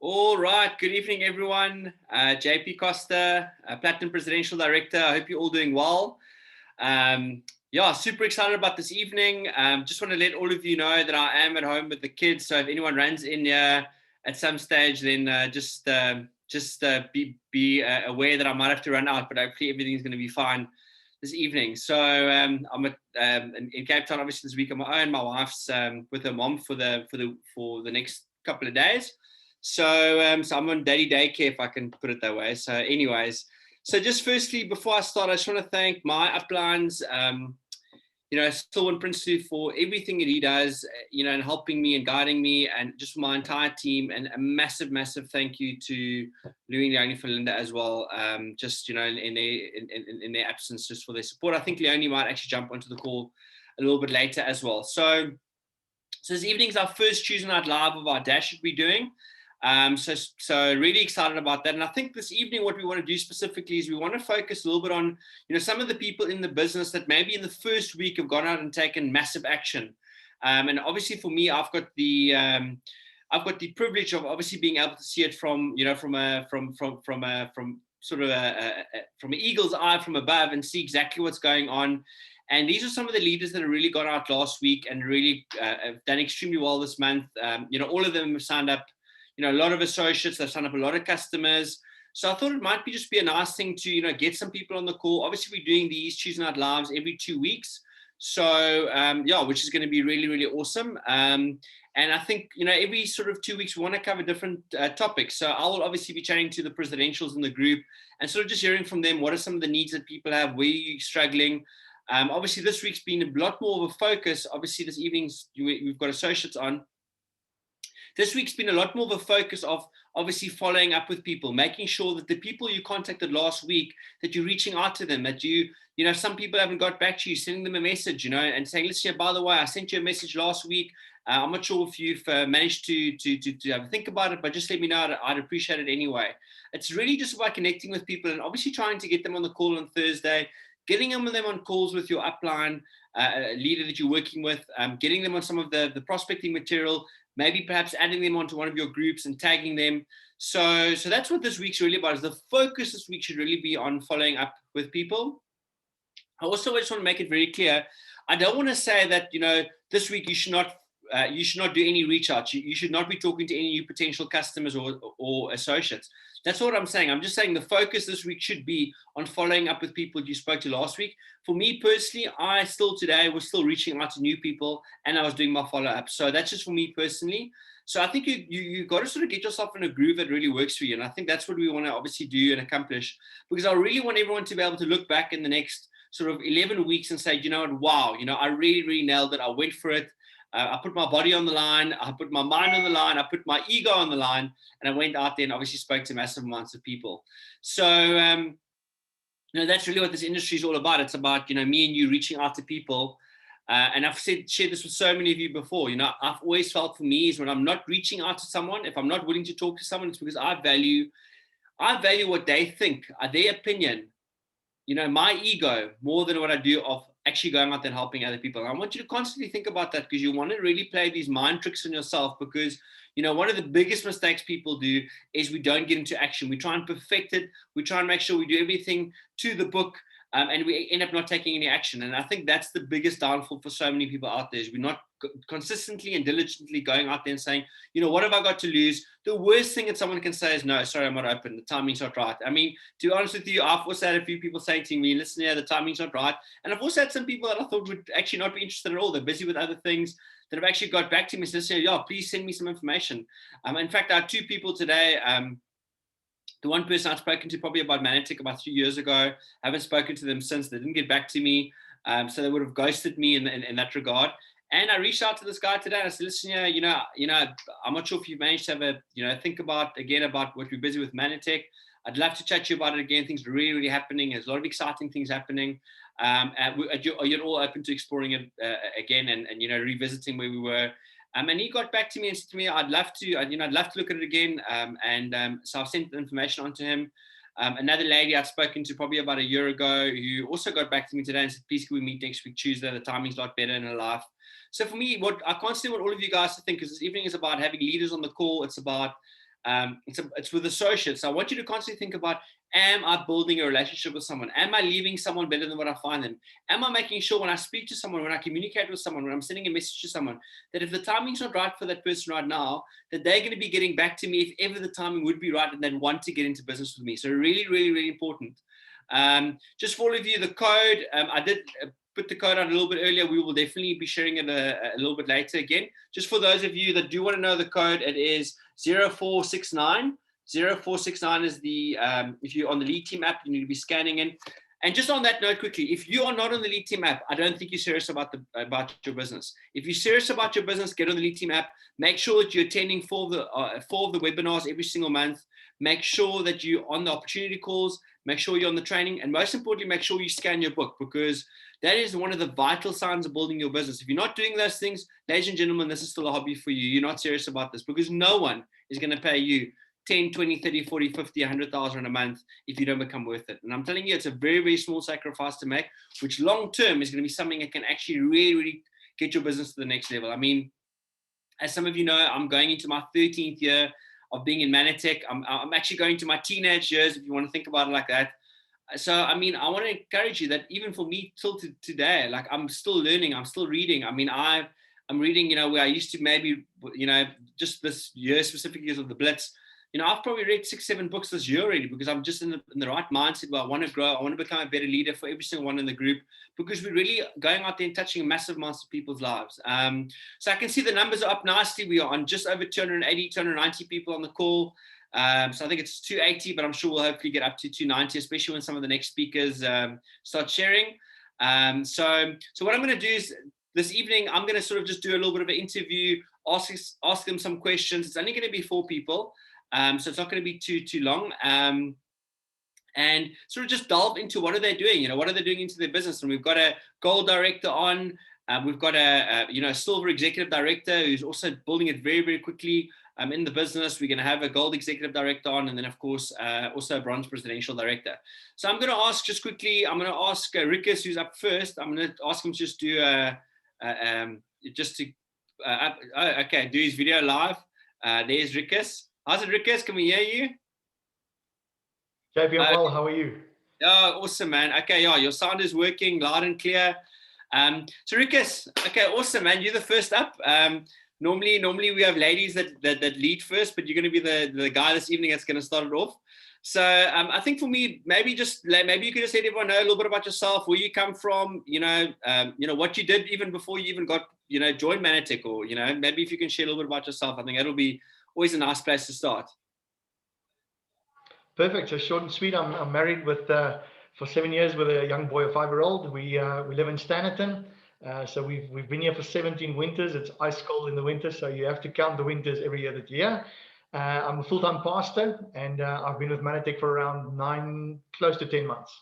All right. Good evening, everyone. JP Koster, Platinum Presidential Director. I hope you're all doing well. Yeah, super excited about this evening. Just want to let all of you know that I am at home with the kids. So if anyone runs in here at some stage, then be aware that I might have to run out, but hopefully everything's going to be fine this evening. So I'm in Cape Town, obviously this week on my own. My wife's with her mom for the next couple of days. So I'm on daddy daycare, if I can put it that way. So anyways, so just firstly, before I start, I just want to thank my uplines, Sylvan Prinsloo for everything that he does, and helping me and guiding me, and just my entire team. And a massive, massive thank you to Louis and Leonie for Linda as well. In their absence, just for their support. I think Leonie might actually jump onto the call a little bit later as well. So this evening is our first Tuesday Night Live of our dash that we're doing. So really excited about that. And I think this evening, what we want to do specifically is we want to focus a little bit on, some of the people in the business that maybe in the first week have gone out and taken massive action. And obviously for me, I've got the privilege of obviously being able to see it from an eagle's eye from above and see exactly what's going on. And these are some of the leaders that have really gone out last week and really have done extremely well this month. All of them have signed up. A lot of associates, they've signed up a lot of customers. So I thought it might be a nice thing to, get some people on the call. Obviously, we're doing these Tuesday Night Lives every 2 weeks. So, which is going to be really, really awesome. And I think, every sort of 2 weeks, we want to cover different topics. So I will obviously be chatting to the presidentials in the group and sort of just hearing from them, what are some of the needs that people have, where are you struggling? Obviously, this week's been a lot more of a focus. Obviously, this evening's, we've got associates on. This week's been a lot more of a focus of obviously following up with people, making sure that the people you contacted last week, that you're reaching out to them, that some people haven't got back to you, sending them a message, and saying, listen, by the way, I sent you a message last week. I'm not sure if you've managed to have a think about it, but just let me know. I'd appreciate it anyway. It's really just about connecting with people and obviously trying to get them on the call on Thursday, getting them on calls with your upline leader that you're working with, getting them on some of the prospecting material, maybe perhaps adding them onto one of your groups and tagging them. So that's what this week's really about. Is the focus this week should really be on following up with people. I also just want to make it very clear. I don't want to say that, this week you should not do any reach out. You should not be talking to any new potential customers or associates. That's what I'm saying. I'm just saying the focus this week should be on following up with people you spoke to last week. For me personally, I still today was still reaching out to new people and I was doing my follow-up. So that's just for me personally. So I think you got to sort of get yourself in a groove that really works for you. And I think that's what we want to obviously do and accomplish, because I really want everyone to be able to look back in the next sort of 11 weeks and say, wow, I really, really nailed it. I went for it. I put my body on the line, I put my mind on the line, I put my ego on the line, and I went out there and obviously spoke to massive amounts of people. So, that's really what this industry is all about. It's about, me and you reaching out to people. And I've shared this with so many of you before. I've always felt for me is when I'm not reaching out to someone, if I'm not willing to talk to someone, it's because I value what they think, their opinion, my ego more than what I do of actually going out there and helping other people. And I want you to constantly think about that, because you want to really play these mind tricks on yourself, because, one of the biggest mistakes people do is we don't get into action. We try and perfect it. We try and make sure we do everything to the book, and we end up not taking any action. And I think that's the biggest downfall for so many people out there, is we're not consistently and diligently going out there and saying, what have I got to lose? The worst thing that someone can say is, no, sorry, I'm not open. The timing's not right. I mean, to be honest with you, I've also had a few people saying to me, listen, the timing's not right. And I've also had some people that I thought would actually not be interested at all. They're busy with other things, that have actually got back to me and said, please send me some information. In fact, I had 2 people today. The one person I've spoken to probably about Manitic about 3 years ago. I haven't spoken to them since. They didn't get back to me. So they would have ghosted me in that regard. And I reached out to this guy today and I said, listen, I'm not sure if you've managed to have think about what we're busy with Manitic. I'd love to chat to you about it again. Things are really, really happening. There's a lot of exciting things happening. Are you all open to exploring it again and revisiting where we were? And he got back to me and said to me, I'd love to look at it again. So I've sent the information on to him. Another lady I'd spoken to probably about a year ago, who also got back to me today and said, please can we meet next week, Tuesday? The timing's a lot better in her life. So for me, what I constantly want all of you guys to think is this evening is about having leaders on the call. It's about It's with associates. So I want you to constantly think about, am I building a relationship with someone? Am I leaving someone better than what I find them? Am I making sure when I speak to someone, when I communicate with someone, when I'm sending a message to someone, that if the timing's not right for that person right now, that they're going to be getting back to me if ever the timing would be right and they'd want to get into business with me. So really, really, really important. Just for all of you, the code, I did put the code out a little bit earlier. We will definitely be sharing it a little bit later again. Just for those of you that do want to know the code, it is 0469. 0469 is the, if you're on the Lead Team app, you need to be scanning in. And just on that note quickly, if you are not on the Lead Team app, I don't think you're serious about your business. If you're serious about your business, get on the Lead Team app. Make sure that you're attending 4 of the webinars every single month. Make sure that you're on the opportunity calls. Make sure you're on the training. And most importantly, make sure you scan your book, because that is one of the vital signs of building your business. If you're not doing those things, ladies and gentlemen, this is still a hobby for you. You're not serious about this, because no one is going to pay you 10, 20, 30, 40, 50, 100,000 a month if you don't become worth it. And I'm telling you, it's a very, very small sacrifice to make, which long term is going to be something that can actually really, really get your business to the next level. I mean, as some of you know, I'm going into my 13th year of being in Manatech. I'm actually going to my teenage years, if you want to think about it like that. So, I mean, I want to encourage you that even for me till today, like, I'm still learning, I'm still reading. I mean, I'm reading, where I used to maybe, just this year specifically because of the Blitz, I've probably read 6-7 books this year already, because I'm just in the right mindset where I want to grow. I want to become a better leader for every single one in the group, because we're really going out there and touching massive amounts of people's lives. So I can see the numbers are up nicely. We are on just over 280, 290 people on the call. So I think it's 280, but I'm sure we'll hopefully get up to 290, especially when some of the next speakers start sharing. So what I'm going to do is this evening, I'm going to sort of just do a little bit of an interview, ask them some questions. It's only going to be 4 people. So it's not going to be too long. And sort of just delve into what are they doing, what are they doing into their business. And we've got a gold director on. We've got a silver executive director who's also building it very, very quickly in the business. We're going to have a gold executive director on, and then of course also a bronze presidential director. So I'm going to ask just quickly. I'm going to ask Ricus, who's up first. I'm going to ask him to just do do his video live. There's Ricus. How's it, Ricus? Can we hear you? JP, well, how are you? Oh, awesome, man. Okay, yeah, your sound is working loud and clear. So Ricus, okay, awesome, man. You're the first up. Normally we have ladies that lead first, but you're going to be the guy this evening that's going to start it off. So I think for me, maybe you could just let everyone know a little bit about yourself, where you come from, what you did even before you even got, joined Manatech, or, maybe if you can share a little bit about yourself. I think that'll be always a nice place to start. Perfect. So short and sweet. I'm married for 7 years with a young boy, a 5-year-old. We live in Standerton. So we've been here for 17 winters. It's ice cold in the winter, so you have to count the winters every other year. I'm a full-time pastor, and I've been with Manatech for around close to 10 months.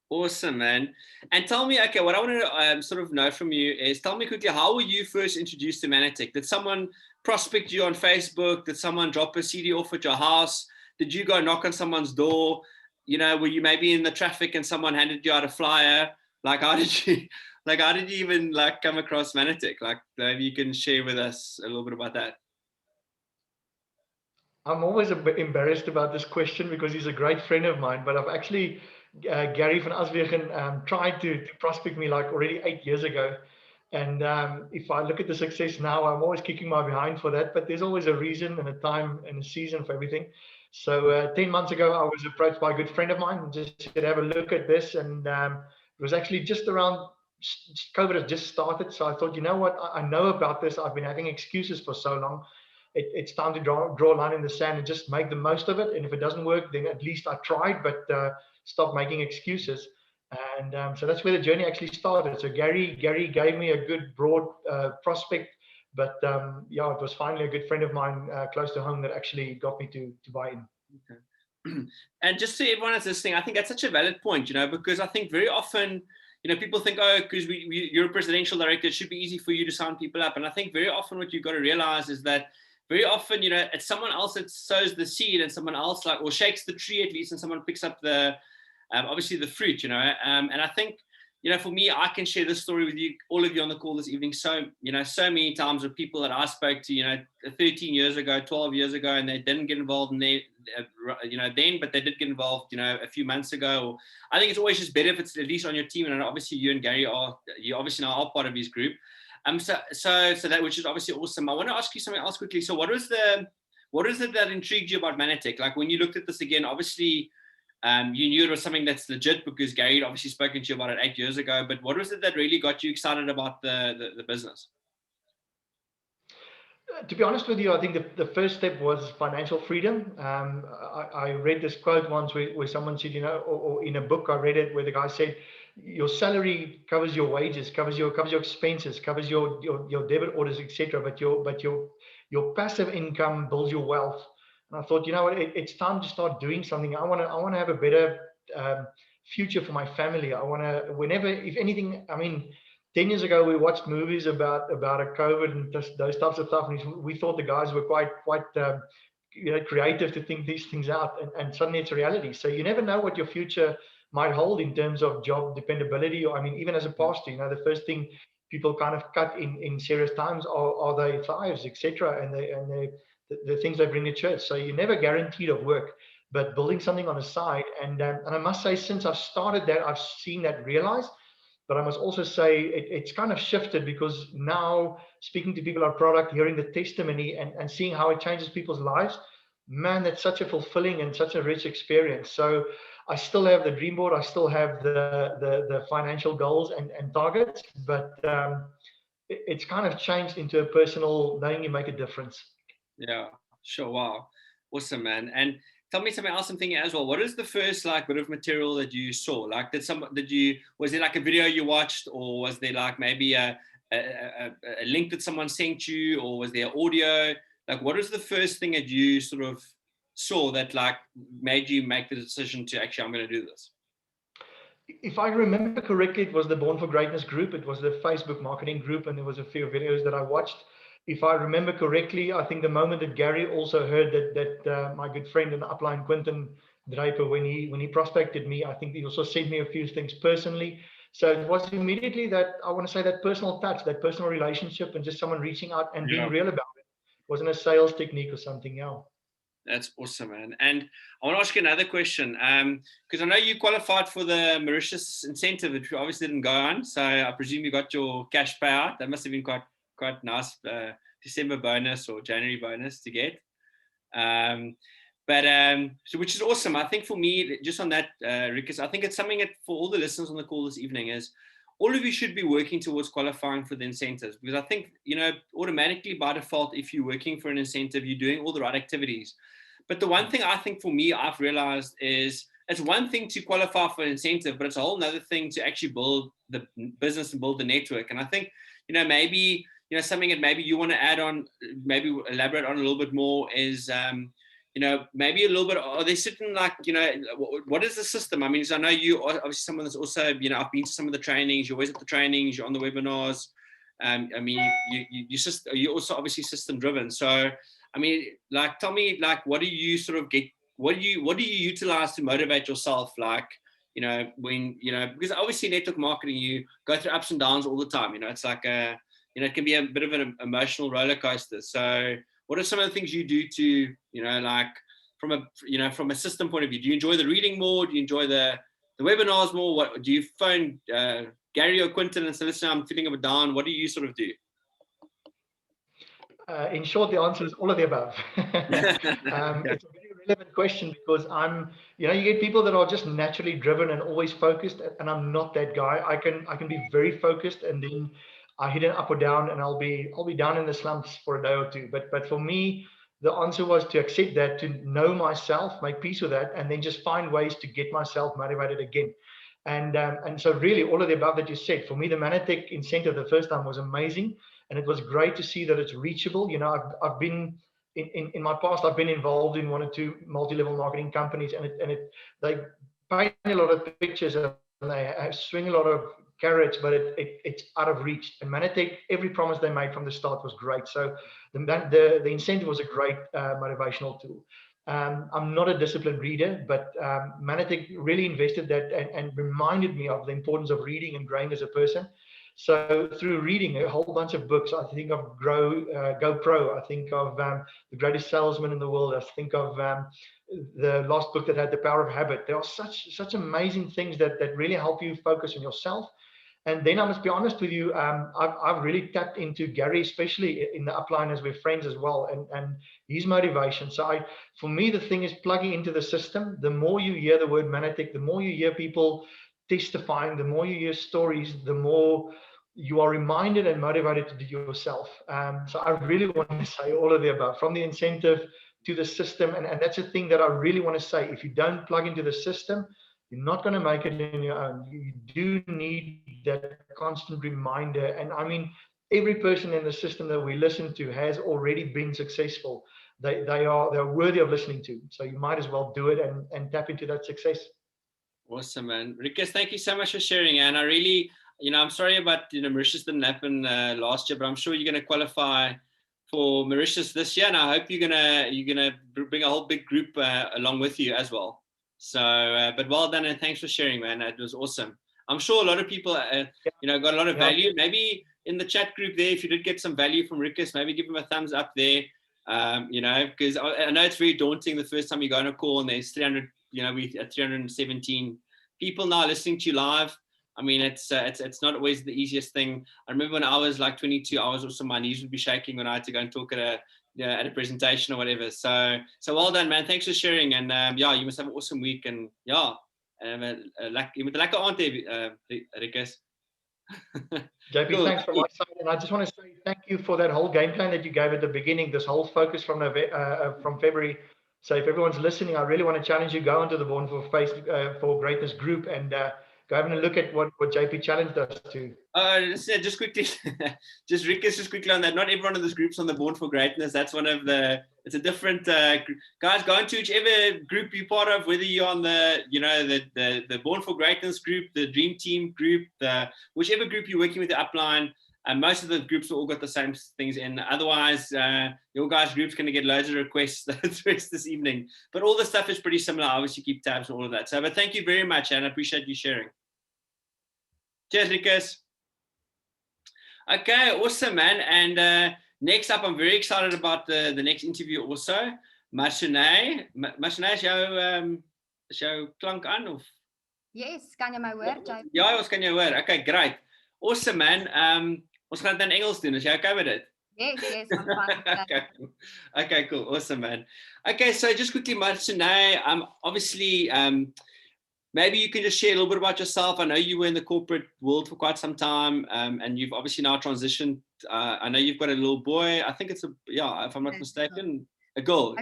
Awesome, man. And tell me, okay, what I want to sort of know from you is, tell me quickly, how were you first introduced to Manatech? Did someone prospect you on Facebook? Did someone drop a CD off at your house? Did you go knock on someone's door? Were you maybe in the traffic and someone handed you out a flyer? Like, how did you even come across Manatech? Like, maybe you can share with us a little bit about that. I'm always a bit embarrassed about this question, because he's a great friend of mine, but I've actually, Gary van Aswegen tried to prospect me like already 8 years ago. And if I look at the success now, I'm always kicking my behind for that, but there's always a reason and a time and a season for everything. So 10 months ago, I was approached by a good friend of mine and just said, have a look at this. And it was actually just around COVID had just started. So I thought, you know what, I know about this. I've been having excuses for so long. It's time to draw a line in the sand and just make the most of it. And if it doesn't work, then at least I tried, but stop making excuses. And so that's where the journey actually started. So Gary gave me a good broad prospect, but it was finally a good friend of mine close to home that actually got me to buy in. Okay. And just to everyone that's listening, I think that's such a valid point, because I think very often, people think, oh, because you're a presidential director, it should be easy for you to sign people up. And I think very often what you've got to realize is that very often, it's someone else that sows the seed, and someone else or shakes the tree at least, and someone picks up obviously the fruit, and I think for me, I can share this story with you, all of you on the call this evening. So, so many times with people that I spoke to, 13 years ago, 12 years ago, and they didn't get involved in then, but they did get involved, a few months ago. Or I think it's always just better if it's at least on your team. And obviously you and Gary you obviously now are part of his group. So that, which is obviously awesome. I want to ask you something else quickly. So what is it that intrigued you about Manatech? Like when you looked at this again, obviously, you knew it was something that's legit because Gary had obviously spoken to you about it 8 years ago. But what was it that really got you excited about the business? To be honest with you, I think the first step was financial freedom. I read this quote once where someone said, or in a book I read it where the guy said, your salary covers your wages, covers your expenses, covers your debit orders, etc. But your passive income builds your wealth. And I thought, what, it's time to start doing something. I want to have a better future for my family. I want to, whenever, if anything, 10 years ago, we watched movies about a COVID and those types of stuff, and we thought the guys were quite creative to think these things out, and suddenly it's a reality. So you never know what your future might hold in terms of job dependability, or even as a pastor, the first thing people kind of cut in serious times are their tithes, etc., and the things they bring to church. So you're never guaranteed of work, but building something on the side, and I must say, since I've started that, I've seen that realized. But I must also say it's kind of shifted, because now speaking to people about product, hearing the testimony and seeing how it changes people's lives, man, that's such a fulfilling and such a rich experience. So I still have the dream board. I still have the financial goals and targets, but it's kind of changed into a personal, knowing you make a difference. Yeah, sure. Wow. Awesome, man. And tell me something else I'm thinking as well. What is the first bit of material that you saw? Like was there like a video you watched, or was there like maybe a link that someone sent you, or was there audio? Like what is the first thing that you sort of saw that made you make the decision to actually, I'm going to do this? If I remember correctly, it was the Born for Greatness group. It was the Facebook marketing group, and there was a few videos that I watched. If I remember correctly, I think the moment that Gary also heard that my good friend in the upline, Quentin Draper, when he prospected me, I think he also sent me a few things personally. So it was immediately that, I want to say, that personal touch, that personal relationship, and just someone reaching out and being real about it. It wasn't a sales technique or something else. That's awesome, man. And I want to ask you another question, because I know you qualified for the Mauritius incentive, which obviously didn't go on. So I presume you got your cash payout. That must have been quite nice December bonus or January bonus to get. So which is awesome. I think for me, just on that, Ricus, I think it's something that for all the listeners on the call this evening is, all of you should be working towards qualifying for the incentives, because I think, automatically by default, if you're working for an incentive, you're doing all the right activities. But the one thing I think for me, I've realized is, it's one thing to qualify for an incentive, but it's a whole other thing to actually build the business and build the network. And I think, maybe, something that maybe you want to add on, maybe elaborate on a little bit more is, maybe a little bit, are they sitting what is the system? I mean, so I know you are obviously someone that's also, I've been to some of the trainings, you're always at the trainings, you're on the webinars. You're also obviously system driven. So, I mean, tell me, what do you sort of get, what do you utilize to motivate yourself? When, because obviously network marketing, you go through ups and downs all the time. It's like it can be a bit of an emotional roller coaster. So what are some of the things you do to, from a system point of view? Do you enjoy the reading more? Do you enjoy the webinars more? What do you phone Gary or Quentin and say, listen, I'm feeling a bit down? What do you sort of do? In short, the answer is all of the above. It's a very relevant question, because you get people that are just naturally driven and always focused, and I'm not that guy. I can be very focused, and then I hit an up or down, and I'll be down in the slumps for a day or two. But for me, the answer was to accept that, to know myself, make peace with that, and then just find ways to get myself motivated again. And so really all of the above that you said. For me, the Manatech incentive the first time was amazing, and it was great to see that it's reachable. I've been in my past, I've been involved in 1 or 2 multi-level marketing companies, and they paint a lot of pictures and they swing a lot of carrots, but it's out of reach. And Manatech, every promise they made from the start was great. So the incentive was a great motivational tool. I'm not a disciplined reader, but Manatic really invested that and reminded me of the importance of reading and growing as a person. So through reading a whole bunch of books, I think of GoPro, I think of The Greatest Salesman in the World, I think of the last book that had The Power of Habit. There are such amazing things that really help you focus on yourself. And then I must be honest with you, I've really tapped into Gary, especially in the upline as we're friends as well, and his motivation. So for me, the thing is plugging into the system. The more you hear the word Manatic, the more you hear people testifying, the more you hear stories, the more you are reminded and motivated to do yourself. So I really want to say all of the above, from the incentive to the system. And that's a thing that I really want to say. If you don't plug into the system, you're not going to make it in your own. You do need that constant reminder. And I mean, every person in the system that we listen to has already been successful. They're worthy of listening to. So you might as well do it and tap into that success. Awesome, man. Ricus, thank you so much for sharing. And I really, I'm sorry about, Mauritius didn't happen last year, but I'm sure you're going to qualify for Mauritius this year. And I hope you're gonna bring a whole big group along with you as well. So, but well done and thanks for sharing, man. It was awesome. I'm sure a lot of people, got a lot of value. Maybe in the chat group there, if you did get some value from Ricus, maybe give him a thumbs up there. Because I know it's very daunting the first time you go on a call and there's 300. We at 317 people now listening to you live. I mean, it's not always the easiest thing. I remember when I was like 22, I was also, my knees would be shaking when I had to go and talk at a presentation or whatever. So well done, man. Thanks for sharing. And you must have an awesome week. And you met 'n lekker aand hê, Ricus. JP, cool. Thanks from my side. And I just want to say thank you for that whole game plan that you gave at the beginning, this whole focus from February. So if everyone's listening, I really want to challenge you, go onto the Born for Greatness group and go having a look at what JP challenged us to. Just quickly, Ricus, just quickly on that. Not everyone in this group's on the Born for Greatness. That's one of it's a different, guys, go into whichever group you're part of, whether you're on the Born for Greatness group, the Dream Team group, whichever group you're working with the upline. Most of the groups have all got the same things in. Otherwise, your guys' group's going to get loads of requests this evening. But all the stuff is pretty similar. Obviously, keep tabs on all of that. So, but thank you very much, and I appreciate you sharing. Cheers, Ricus. Okay, awesome, man. And next up, I'm very excited about the next interview also. Marsune. Marsune, is jou klank aan? Of? Yes, kan jy my hoor? Ja, ons kan jou hoor. Okay, great. Awesome, man. Ons gaan dit in Engels doen. Is jy okay with it? Yes, I'm fine. Okay, cool. Awesome, man. Okay, so just quickly, Marsune, obviously, maybe you can just share a little bit about yourself. I know you were in the corporate world for quite some time, and you've obviously now transitioned. I know you've got a little boy. I think it's if I'm not mistaken, a girl.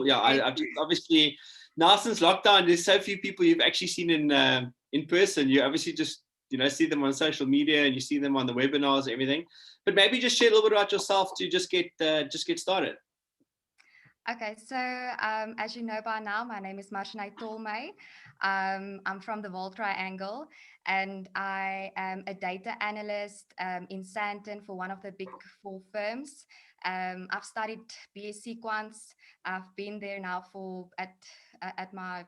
Yeah, I've just, obviously, now since lockdown, there's so few people you've actually seen in person. You obviously just see them on social media and you see them on the webinars and everything. But maybe just share a little bit about yourself to just get started. Okay, so as you know by now, my name is Marsune Tolmay. I'm from the Vaal Triangle, and I am a data analyst in Sandton for one of the big 4 firms. I've studied BSc Quants. I've been there now at my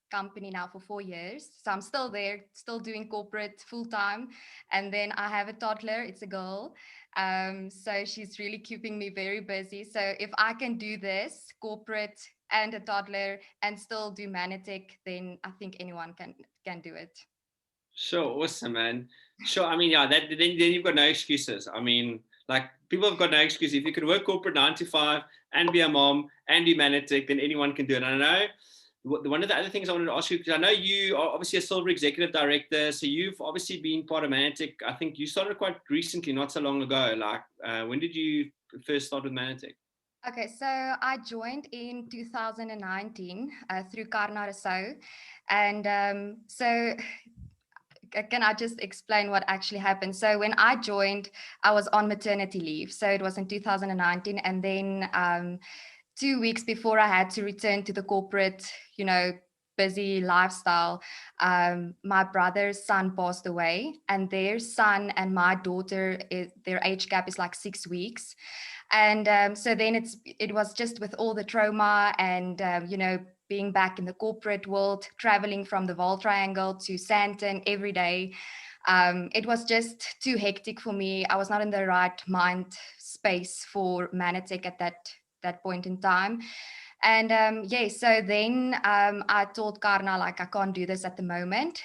company now for 4 years. So I'm still there, still doing corporate full time. And then I have a toddler, it's a girl. So she's really keeping me very busy. So if I can do this, corporate and a toddler, and still do Manatic, then I think anyone can do it. Sure, awesome, man. Sure, I mean, then you've got no excuses. I mean, like, people have got no excuse. If you can work corporate 9 to 5 and be a mom and do Manatic, then anyone can do it. And I know one of the other things I wanted to ask you, because I know you are obviously a Silver Executive Director, so you've obviously been part of Manatic. I think you started quite recently, not so long ago. Like, when did you first start with Manatic? Okay, so I joined in 2019 through Carna, Rossouw. And so can I just explain what actually happened? So when I joined, I was on maternity leave. So it was in 2019. And then 2 weeks before I had to return to the corporate, busy lifestyle, my brother's son passed away, and their son and my daughter, their age gap is like 6 weeks. And so then it was just with all the trauma and, being back in the corporate world, traveling from the Vaal Triangle to Sandton every day. It was just too hectic for me. I was not in the right mind space for Manatech at that point in time. And so then I told Carna, like, I can't do this at the moment.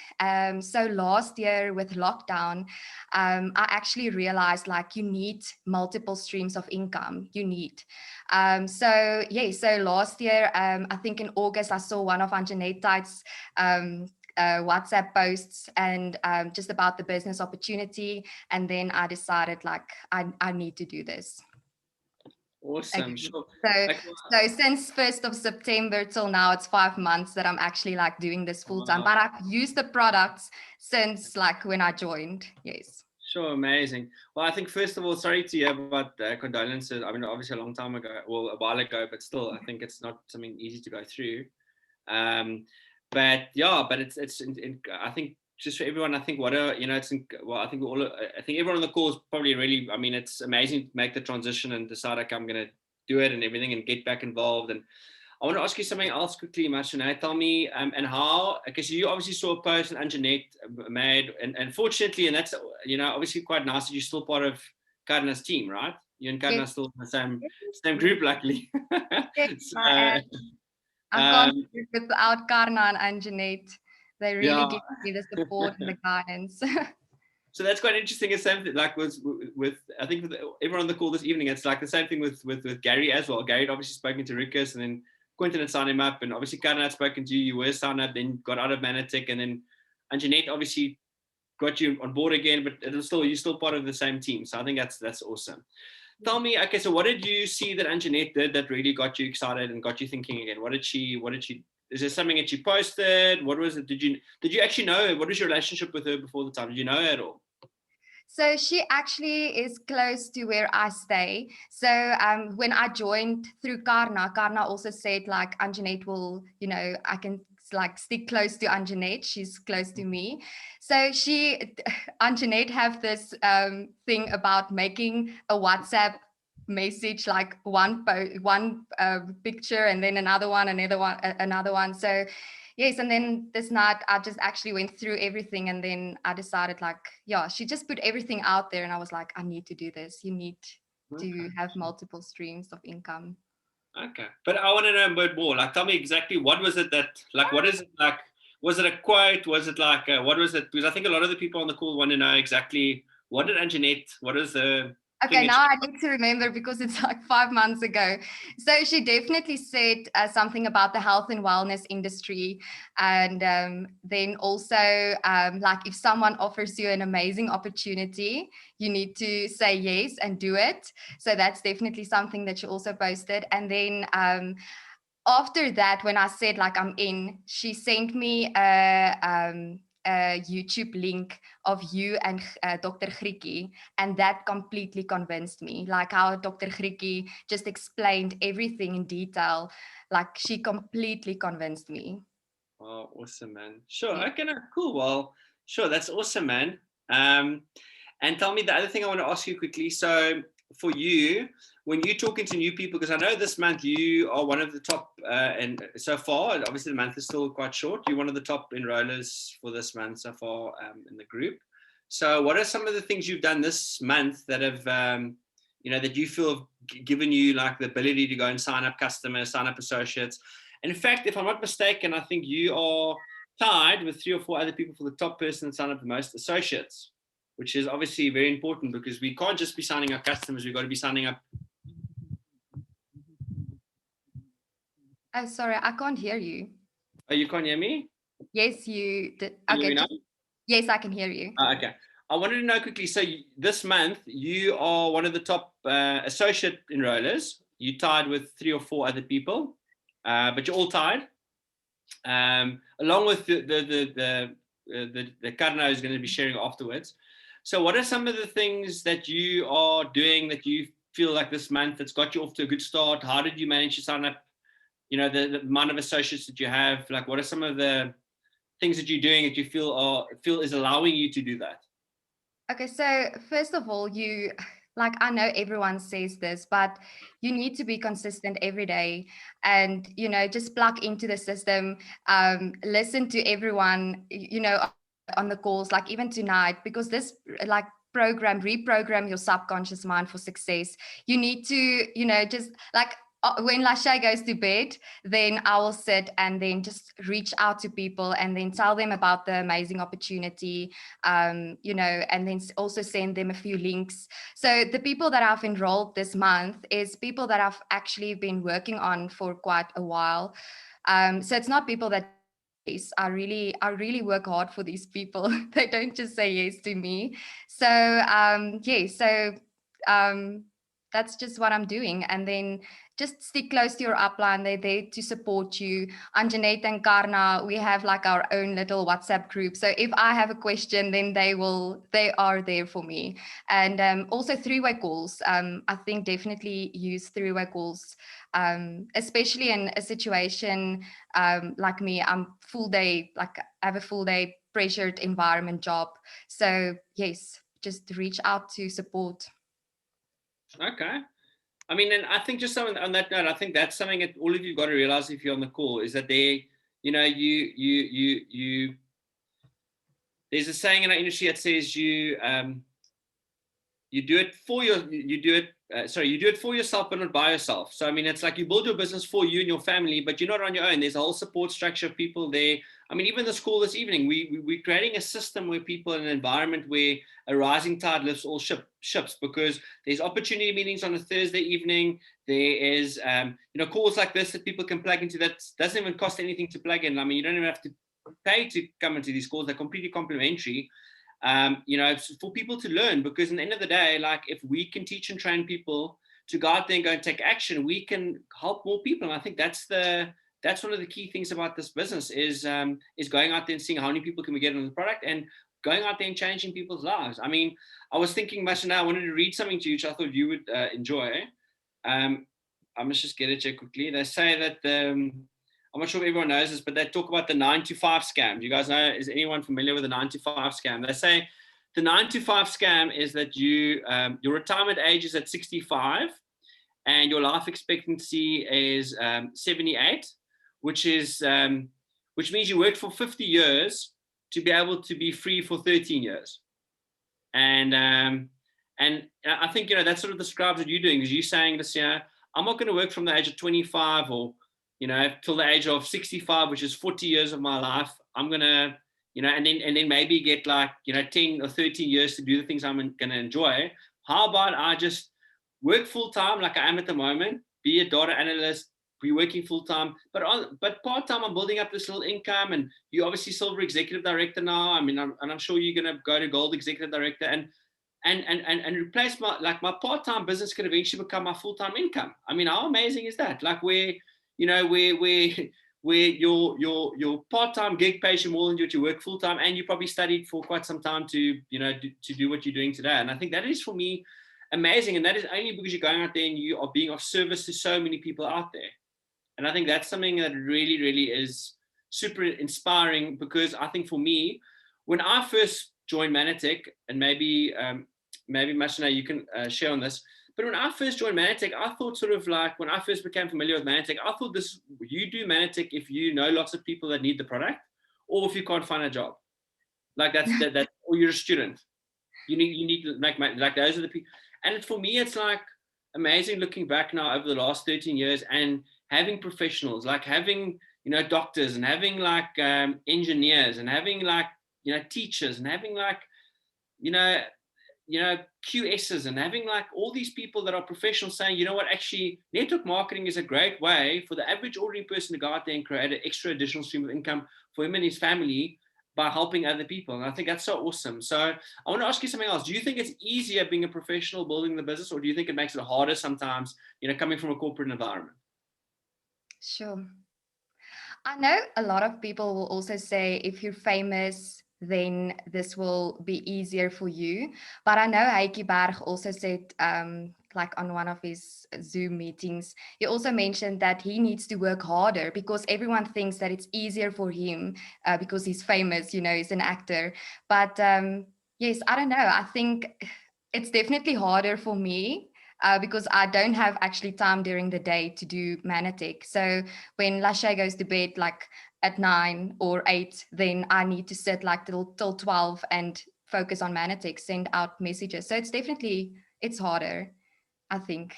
So last year with lockdown, I actually realized, like, you need multiple streams of income. So last year, I think in August, I saw one of Anjanette Tight's WhatsApp posts and just about the business opportunity. And then I decided, like, I need to do this. Awesome. Okay. Sure. So since 1st of September till now, it's 5 months that I'm actually like doing this full time, but I've used the products since like when I joined. Yes. Sure, amazing. Well, I think first of all, sorry to hear about condolences. I mean, obviously a long time ago, well, a while ago, but still, I think it's not something easy to go through. But it's I think just for everyone, I think I think everyone on the call is probably really, I mean, it's amazing to make the transition and decide, like, I'm going to do it and everything and get back involved. And I want to ask you something else quickly, Marsune. Tell me, and how, because you obviously saw a post and Anjanette made, and fortunately, and that's, obviously quite nice that you're still part of Carna's team, right? You and Carna are still in the same group, luckily. Yes, So, I can't do it without Carna and Anjanette. They really give me the support and the guidance. So that's quite interesting. It's something like with I think with everyone on the call this evening, it's like the same thing with Gary as well. Gary had obviously spoken to Ricus, and then Quentin had signed him up, and obviously Carna had spoken to you. You were signed up, then got out of Manatech, and then Anjanette obviously got you on board again. But it was you're still part of the same team. So I think that's awesome. Tell me, okay, so what did you see that Anjanette did that really got you excited and got you thinking again? What did she? Is there something that she posted? What was it? Did you actually know her? What was your relationship with her before the time? Did you know her at all? So she actually is close to where I stay. So when I joined through Carna also said, like, Anjanette will, I can like stick close to Anjanette. She's close to me. So Anjanette have this thing about making a WhatsApp message, like one picture and then another one. So yes, and then this night I just actually went through everything, and then I decided, like, she just put everything out there, and I was like, I need to do this. You need to have multiple streams of income. Okay, but I want to know a bit more. Like, tell me exactly what was it that, like, what is it like? Was it a quote? Was it like, what was it? Because I think a lot of the people on the call want to know exactly what did Anjanette, what is the... Okay, now I need to remember because it's like 5 months ago. So she definitely said something about the health and wellness industry. And then also, like, if someone offers you an amazing opportunity, you need to say yes and do it. So that's definitely something that she also posted. And then after that, when I said, like, I'm in, she sent me a YouTube link of you and Dr. Griekie, and that completely convinced me. Like how Dr. Griekie just explained everything in detail, like she completely convinced me. Oh, awesome, man. Sure. Yeah. Okay, no, cool. Well, sure, that's awesome, man. And tell me the other thing I want to ask you quickly. So for you, when you're talking to new people, because I know this month you are one of the top, and so far, obviously the month is still quite short, you're one of the top enrollers for this month so far in the group. So what are some of the things you've done this month that have, that you feel have given you like the ability to go and sign up customers, sign up associates? And in fact, if I'm not mistaken, I think you are tied with 3 or 4 other people for the top person that signed up the most associates, which is obviously very important because we can't just be signing up customers, we've got to be signing up. Oh, sorry, I can't hear you. Oh, you can't hear me? Yes, you did. Can you hear me now? Yes, I can hear you. Okay. I wanted to know quickly, so this month, you are one of the top associate enrollers. You tied with 3 or 4 other people, but you're all tied. Along with the Carna is going to be sharing afterwards. So what are some of the things that you are doing that you feel like this month that's got you off to a good start? How did you manage to sign up, the amount of associates that you have? Like, what are some of the things that you're doing that you feel is allowing you to do that? Okay, so first of all, I know everyone says this, but you need to be consistent every day and, just plug into the system, listen to everyone, on the calls, like even tonight, because this reprogram your subconscious mind for success. You need to, just like when Lachey goes to bed, then I will sit and then just reach out to people and then tell them about the amazing opportunity, and then also send them a few links. So the people that I've enrolled this month is people that I've actually been working on for quite a while. So it's not people that I really work hard for these people. They don't just say yes to me. So that's just what I'm doing. And then just stick close to your upline. They're there to support you. Anjanette and Carna, we have like our own little WhatsApp group. So if I have a question, then they are there for me. And also three-way calls. I think definitely use three-way calls, especially in a situation like me. I have a full day pressured environment job. So yes, just reach out to support. Okay. I mean, and I think just on that note, I think that's something that all of you got to realize if you're on the call is that there's a saying in our industry that says you do it for yourself, but not by yourself. So, I mean, it's like you build your business for you and your family, but you're not on your own. There's a whole support structure of people there. I mean, even the school this evening, we're creating a system where people in an environment where a rising tide lifts all ships, because there's opportunity meetings on a Thursday evening. There is, calls like this that people can plug into that doesn't even cost anything to plug in. I mean, you don't even have to pay to come into these calls. They're completely complimentary. For people to learn, because in the end of the day, like if we can teach and train people to go out there and go and take action, we can help more people. And I think that's one of the key things about this business is going out there and seeing how many people can we get on the product and going out there and changing people's lives. I mean, I was thinking, Marsune, I wanted to read something to you, which I thought you would enjoy. I must just get it here quickly. They say that I'm not sure if everyone knows this, but they talk about the 9-to-5 scam. Do you guys know? Is anyone familiar with the 9-to-5 scam? They say the 9-to-5 scam is that your retirement age is at 65 and your life expectancy is 78, which means you worked for 50 years to be able to be free for 13 years. And I think, that sort of describes what you're doing, because you're saying this, I'm not going to work from the age of 25 or till the age of 65, which is 40 years of my life. I'm going to, and then maybe get 10 or 13 years to do the things I'm going to enjoy. How about I just work full time like I am at the moment, be a data analyst, be working full time, but part time I'm building up this little income, and you're obviously silver executive director now. I mean, I'm sure you're going to go to gold executive director and replace my part-time business could eventually become my full-time income. I mean, how amazing is that? Like where your part-time gig pays you more than what you work full-time, and you probably studied for quite some time to do what you're doing today. And I think that is, for me, amazing. And that is only because you're going out there and you are being of service to so many people out there. And I think that's something that really, really is super inspiring, because I think for me, when I first joined Manatech, and maybe Marsune, you can share on this, but when I first joined Manatech, I thought sort of like, when I first became familiar with Manatech, I thought you do Manatech if you know lots of people that need the product, or if you can't find a job. Like that's or you're a student. You need to make like those are the people. And for me, it's like amazing looking back now over the last 13 years and having professionals, like having doctors, and having like engineers, and having like teachers, and having like QSs, and having like all these people that are professionals saying, actually network marketing is a great way for the average ordinary person to go out there and create an extra additional stream of income for him and his family by helping other people. And I think that's so awesome. So I want to ask you something else. Do you think it's easier being a professional building the business, or do you think it makes it harder sometimes, coming from a corporate environment? Sure. I know a lot of people will also say if you're famous, then this will be easier for you. But I know Heike Berg also said like on one of his Zoom meetings, he also mentioned that he needs to work harder because everyone thinks that it's easier for him because he's famous, you know, he's an actor. But yes, I don't know. I think it's definitely harder for me because I don't have actually time during the day to do Manatic. So when Lachey goes to bed like at 9 or 8, then I need to sit like till 12 and focus on Manatic, send out messages. So it's harder, I think.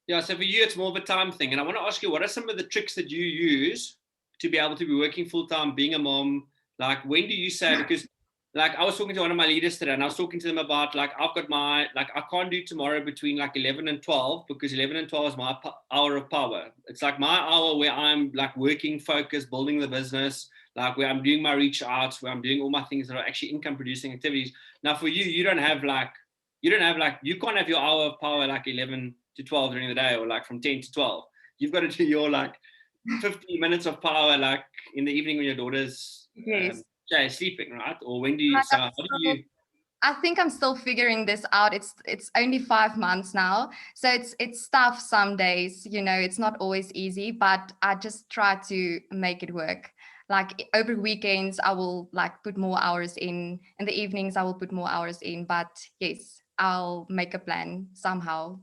Yeah, so for you, it's more of a time thing. And I want to ask you, what are some of the tricks that you use to be able to be working full time, being a mom? Like, when do you say, because like I was talking to one of my leaders today and I was talking to them about like, I've got my, like, I can't do tomorrow between like 11 and 12 because 11 and 12 is my hour of power. It's like my hour where I'm like working, focused, building the business, like where I'm doing my reach outs, where I'm doing all my things that are actually income producing activities. Now for you, you can't have your hour of power like 11 to 12 during the day or like from 10 to 12. You've got to do your like 15 minutes of power like in the evening when your daughter's Yes. sleeping, right? Or when do you how do you I think I'm still figuring this out. It's only 5 months now. So it's tough some days, you know, it's not always easy, but I just try to make it work. Like over weekends, I will like put more hours in the evenings, I will put more hours in, but yes, I'll make a plan somehow.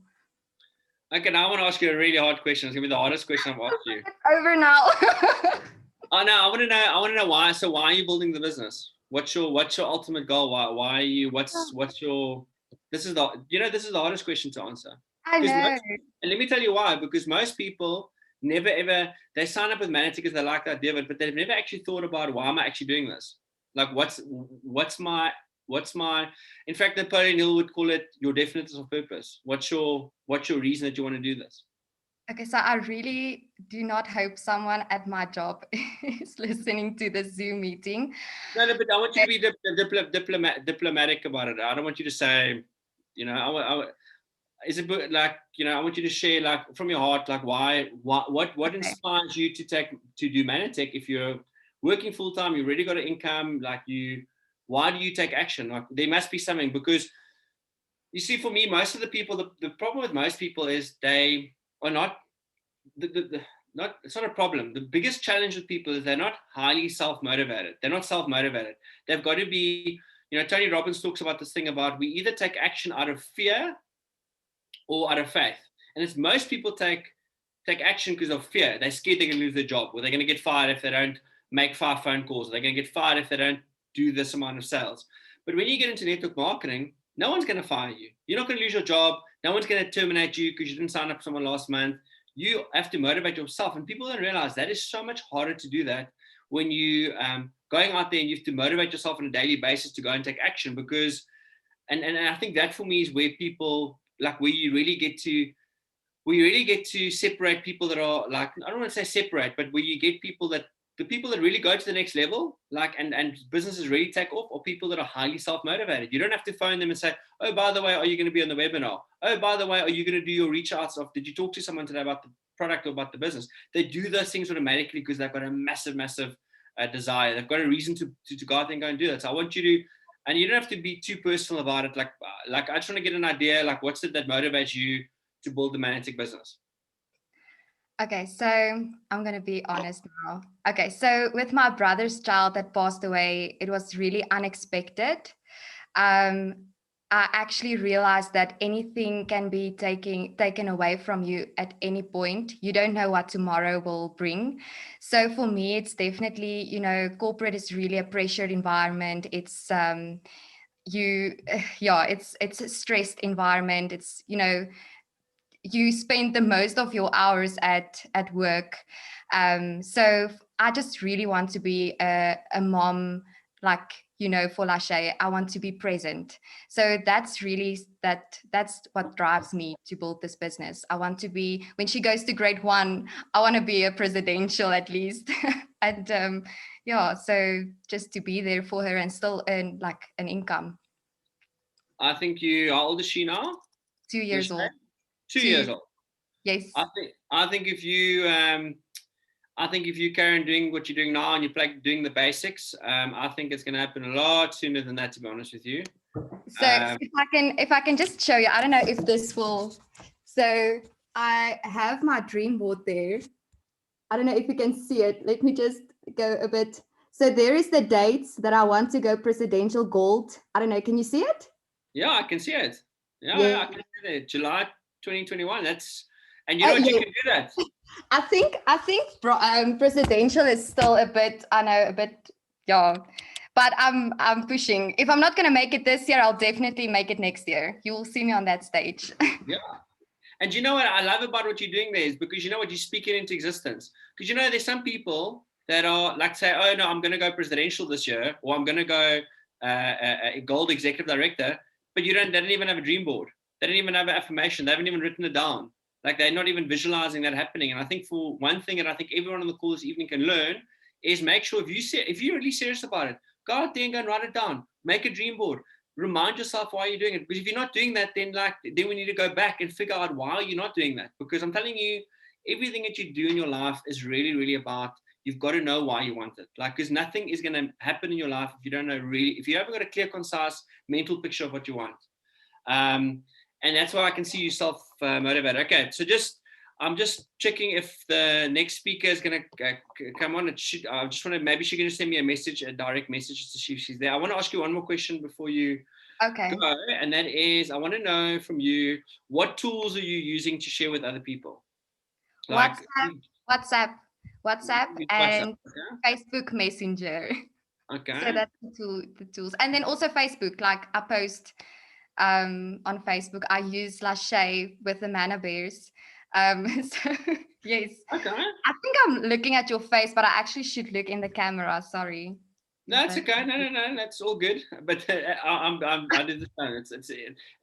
Okay, now I want to ask you a really hard question. It's gonna be the hardest question I've asked you. It's over now. Oh no, I want to know why. So why are you building the business? What's your ultimate goal? Why are you what's your this is the hardest question to answer. I know. And let me tell you why, because most people never ever they sign up with Manatee because they like the idea of it, but they've never actually thought about why am I actually doing this? Like what's my in fact Napoleon Hill would call it your definition of purpose. What's your reason that you want to do this? Okay, so I really do not hope someone at my job is listening to this Zoom meeting. No, but I want you to be diplomatic about it. I don't want you to say, you know, is it like, you know, I want you to share like from your heart, like what inspires you to do Manatech if you're working full time, you already got an income, like why do you take action? Like there must be something, because you see, for me, most of the people, the problem with most people is they are not it's not a problem. The biggest challenge with people is they're not highly self-motivated. They're not self-motivated. They've got to be, you know, Tony Robbins talks about this thing about we either take action out of fear or out of faith. And it's most people take action because of fear. They're scared they're going to lose their job, or they're going to get fired if they don't make 5 phone calls, or they're going to get fired if they don't do this amount of sales. But when you get into network marketing, no one's going to fire you. You're not going to lose your job. No one's going to terminate you because you didn't sign up for someone last month. You have to motivate yourself. And people don't realize that is so much harder to do that when you going out there and you have to motivate yourself on a daily basis to go and take action, because and I think that for me is where people like where you really get to separate people that are like, I don't want to say separate, but where you get the people that really go to the next level, like, and businesses really take off, are people that are highly self-motivated. You don't have to phone them and say, oh, by the way, are you going to be on the webinar? Oh, by the way, are you going to do your reach outs of, did you talk to someone today about the product or about the business? They do those things automatically because they've got a massive desire. They've got a reason to go out there and go and do that. So I want you to, and you don't have to be too personal about it. Like I just want to get an idea, like what's it that motivates you to build the Manatech business? Okay, so I'm going to be honest now. Okay, so with my brother's child that passed away, it was really unexpected. I actually realized that anything can be taken away from you at any point. You don't know what tomorrow will bring. So for me, it's definitely, you know, corporate is really a pressured environment. It's it's a stressed environment. It's, you know, you spend the most of your hours at work. So I just really want to be a mom, like, you know, for Lachey. I want to be present. So that's really that's what drives me to build this business. I want to be, when she goes to grade 1, I want to be a presidential at least. And so just to be there for her and still earn like an income. I think how old is she now? 2 years old. 2 years old. Yes. I think if you carry on doing what you're doing now and you're doing the basics, I think it's going to happen a lot sooner than that, to be honest with you. So if I can just show you, I don't know if this will. So I have my dream board there. I don't know if you can see it. Let me just go a bit. So there is the dates that I want to go presidential gold. I don't know. Can you see it? Yeah, I can see it. Yeah, Yeah. I can see it. July 2021. That's, and you know what, you can do that. I think presidential is still a bit, I know, a bit, yeah. But I'm pushing. If I'm not gonna make it this year, I'll definitely make it next year. You will see me on that stage. Yeah. And you know what I love about what you're doing there is because you know what, you speak it into existence. Because you know there's some people that are like say, oh no, I'm going to go presidential this year, or I'm going to go a gold executive director, but they don't even have a dream board. They don't even have an affirmation. They haven't even written it down. Like they're not even visualizing that happening. And I think for one thing, and I think everyone on the call this evening can learn, is make sure if you're really serious about it, go out there and go and write it down. Make a dream board. Remind yourself why you're doing it. Because if you're not doing that, then we need to go back and figure out why you're not doing that. Because I'm telling you, everything that you do in your life is really, really about, you've got to know why you want it. Like, because nothing is going to happen in your life if you don't know really, if you haven't got a clear, concise mental picture of what you want. And that's why I can see yourself motivated. Okay, so I'm just checking if the next speaker is going to come on. I just want to, maybe she can just send me a direct message to see if she's there. I want to ask you one more question before you go, and that is, I want to know from you, what tools are you using to share with other people? Like WhatsApp, and okay. Facebook Messenger. Okay. So that's the tools. And then also Facebook, like I post on Facebook, I use Lachey with the Manna Bears. So yes. Okay. I think I'm looking at your face, but I actually should look in the camera. Sorry. No, it's okay. No, that's all good. But I did the phone.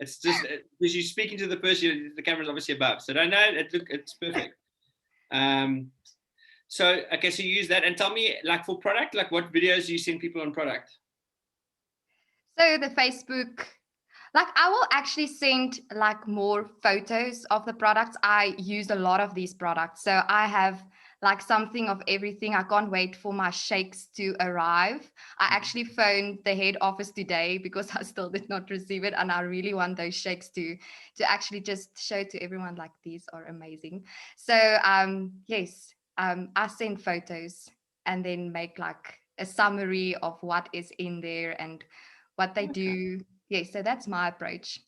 It's just because you're speaking to the person, the camera's obviously above. So it's perfect. So okay, so you use that, and tell me, like for product, like what videos do you send people on product? So the Facebook. Like I will actually send like more photos of the products. I use a lot of these products. So I have like something of everything. I can't wait for my shakes to arrive. I actually phoned the head office today because I still did not receive it. And I really want those shakes to actually just show to everyone like these are amazing. So yes, I send photos and then make like a summary of what is in there and what they do. Yeah, so that's my approach.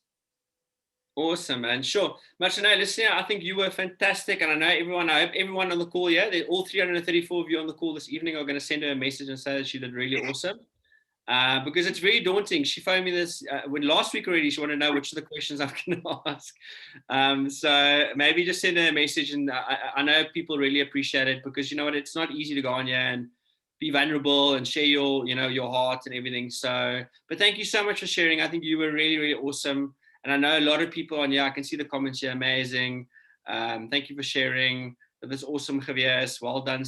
Awesome, man. Sure. Marsune, listen, I think you were fantastic. And I hope everyone on the call here, all 334 of you on the call this evening are going to send her a message and say that she did really awesome. Because it's very daunting. She phoned me this last week already. She wanted to know which of the questions I'm going to ask. So maybe just send her a message. And I know people really appreciate it because you know what, it's not easy to go on here and be vulnerable and share your heart and everything. So, but thank you so much for sharing. I think you were really, really awesome. And I know a lot of people on here, I can see the comments here, amazing. Thank you for sharing. This awesome Javier. Well done,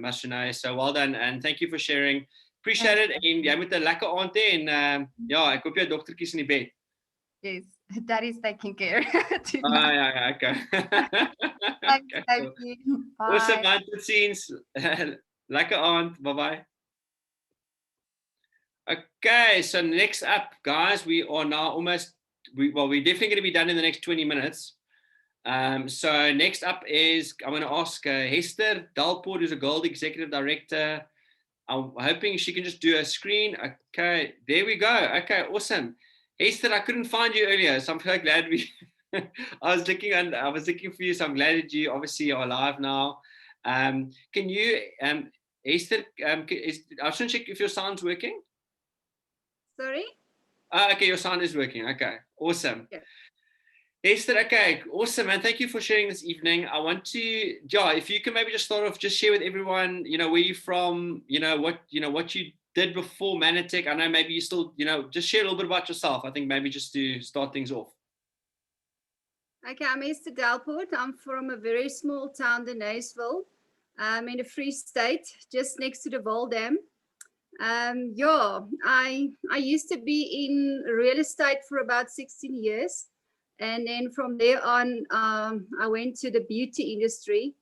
Marsune. So well done. And thank you for sharing. Appreciate it. En jy moet 'n lekker aand hê en ja, ek hoop jou dogtertjies in die bed. Yes, that is taking care. Ja, okay. Thank you. Bye. Awesome, man. Tot ziens. Lekker aand. Bye-bye. Okay, so next up, guys, we are now we're definitely going to be done in the next 20 minutes. So next up is, I'm going to ask Hester Delport, who's a Gold Executive Director. I'm hoping she can just do a screen. Okay, there we go. Okay, awesome. Hester, I couldn't find you earlier, so I'm so glad I was looking for you, so I'm glad that you obviously are live now. Can you, Hester, I just want to check if your sound's working. Sorry? Okay, your sound is working. Okay, awesome. Yeah. Hester, okay, awesome, man. Thank you for sharing this evening. I want to, if you can maybe just start off, just share with everyone, where you're from, what you did before Manatech. I know maybe you still, just share a little bit about yourself. I think maybe just to start things off. Okay, I'm Hester Delport. I'm from a very small town, the Naysville, in the Free State, just next to the Vol Dam. I used to be in real estate for about 16 years. And then from there on, I went to the beauty industry,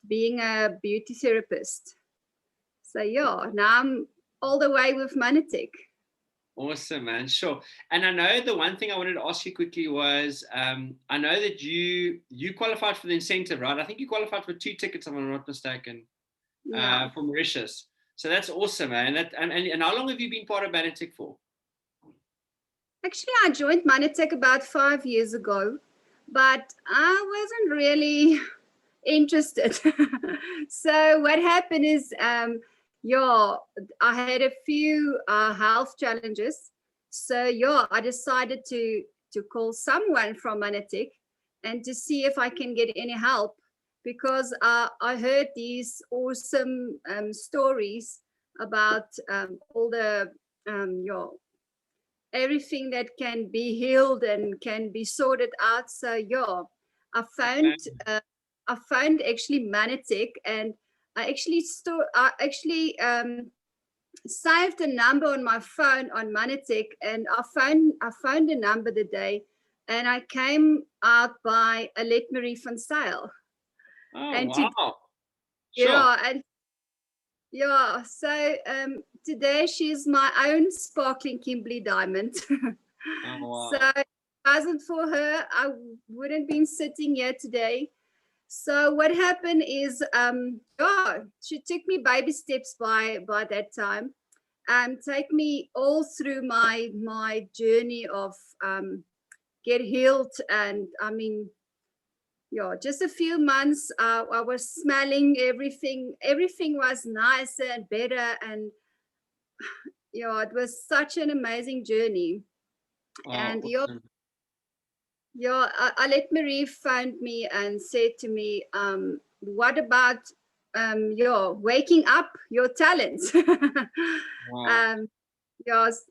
being a beauty therapist. So yeah, now I'm all the way with Manatech. Awesome, man. Sure. And I know the one thing I wanted to ask you quickly was, I know that you qualified for the incentive, right? I think you qualified for 2 tickets, if I'm not mistaken, Yeah. for Mauritius. So that's awesome, man. And how long have you been part of Manatic for? Actually, I joined Manatech about 5 years ago, but I wasn't really interested. So what happened is, yeah, I had a few health challenges. So yeah, I decided to call someone from Manatech and to see if I can get any help, because I heard these awesome stories about all the yeah, everything that can be healed and can be sorted out. So yeah, I found I found actually Manatech, and I actually saved a number on my phone on Manatech, and I found a number the day, and I came out by Alet Marie van Zyl. Oh, And wow. Sure. yeah, and yeah, so today she's my own sparkling Kimberley diamond. Oh, wow. So if it wasn't for her, I wouldn't been sitting here today. So what happened is, yeah, she took me baby steps by that time, take me all through my journey of get healed. And I mean, yeah, just a few months, I was smelling everything. Everything was nicer and better, and yeah, it was such an amazing journey. Oh, And awesome. yeah, Alet Marie phoned me and said to me, what about your waking up your talents? Wow. Yes.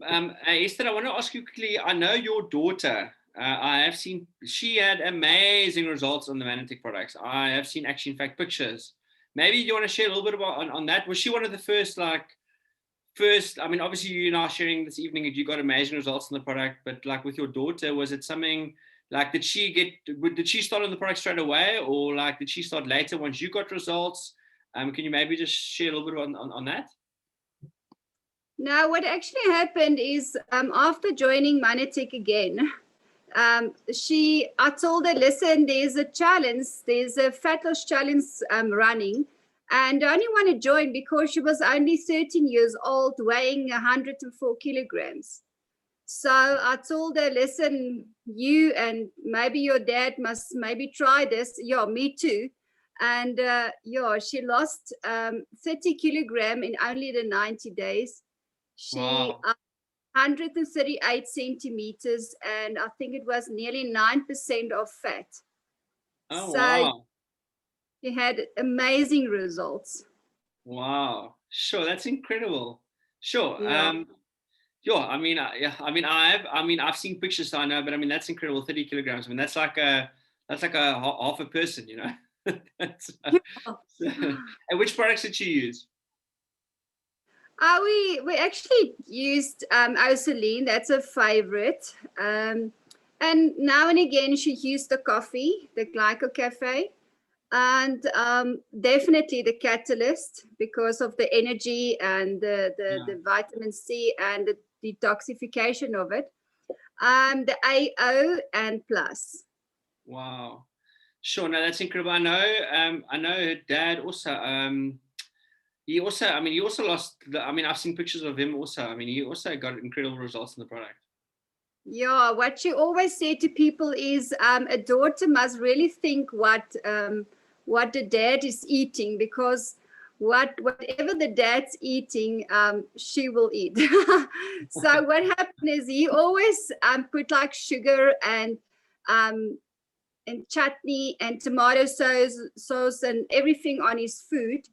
Esther, I want to ask you quickly. I know your daughter. I have seen she had amazing results on the Manatic products. I have seen actually, in fact, pictures. Maybe you want to share a little bit about on that. Was she one of the first, I mean, obviously you and I are sharing this evening that you got amazing results in the product, but like with your daughter, was it something like, did she start on the product straight away, or like did she start later once you got results? Can you maybe just share a little bit on that? Now, what actually happened is, after joining Manatech again, I told her, listen, there's a fat loss challenge running, and I only want to join because she was only 13 years old, weighing 104 kilograms. So I told her, listen, you and maybe your dad must maybe try this. Yeah, me too. And yeah, she lost 30 kilogram in only the 90 days. She Wow. 138 centimeters, and I think it was nearly 9% of fat. Oh, So wow. she had amazing results. Wow. Sure. That's incredible. Sure. Yeah. Yeah, I mean, I've seen pictures, so I know, but I mean, that's incredible. 30 kilograms. I mean, that's like a half a person, you know. And which products did you use? We actually used Oceline. That's a favorite. And now and again, she used the coffee, the Glyco Cafe, and definitely the Catalyst because of the energy and the vitamin C and the detoxification of it. The AO and Plus. Wow. Sure. No, that's incredible. I know her dad also. He also lost. I've seen pictures of him also. I mean, he also got incredible results in the product. Yeah, what you always say to people is a daughter must really think what the dad is eating, because whatever the dad's eating, she will eat. So what happened is he always put like sugar and chutney and tomato sauce and everything on his food.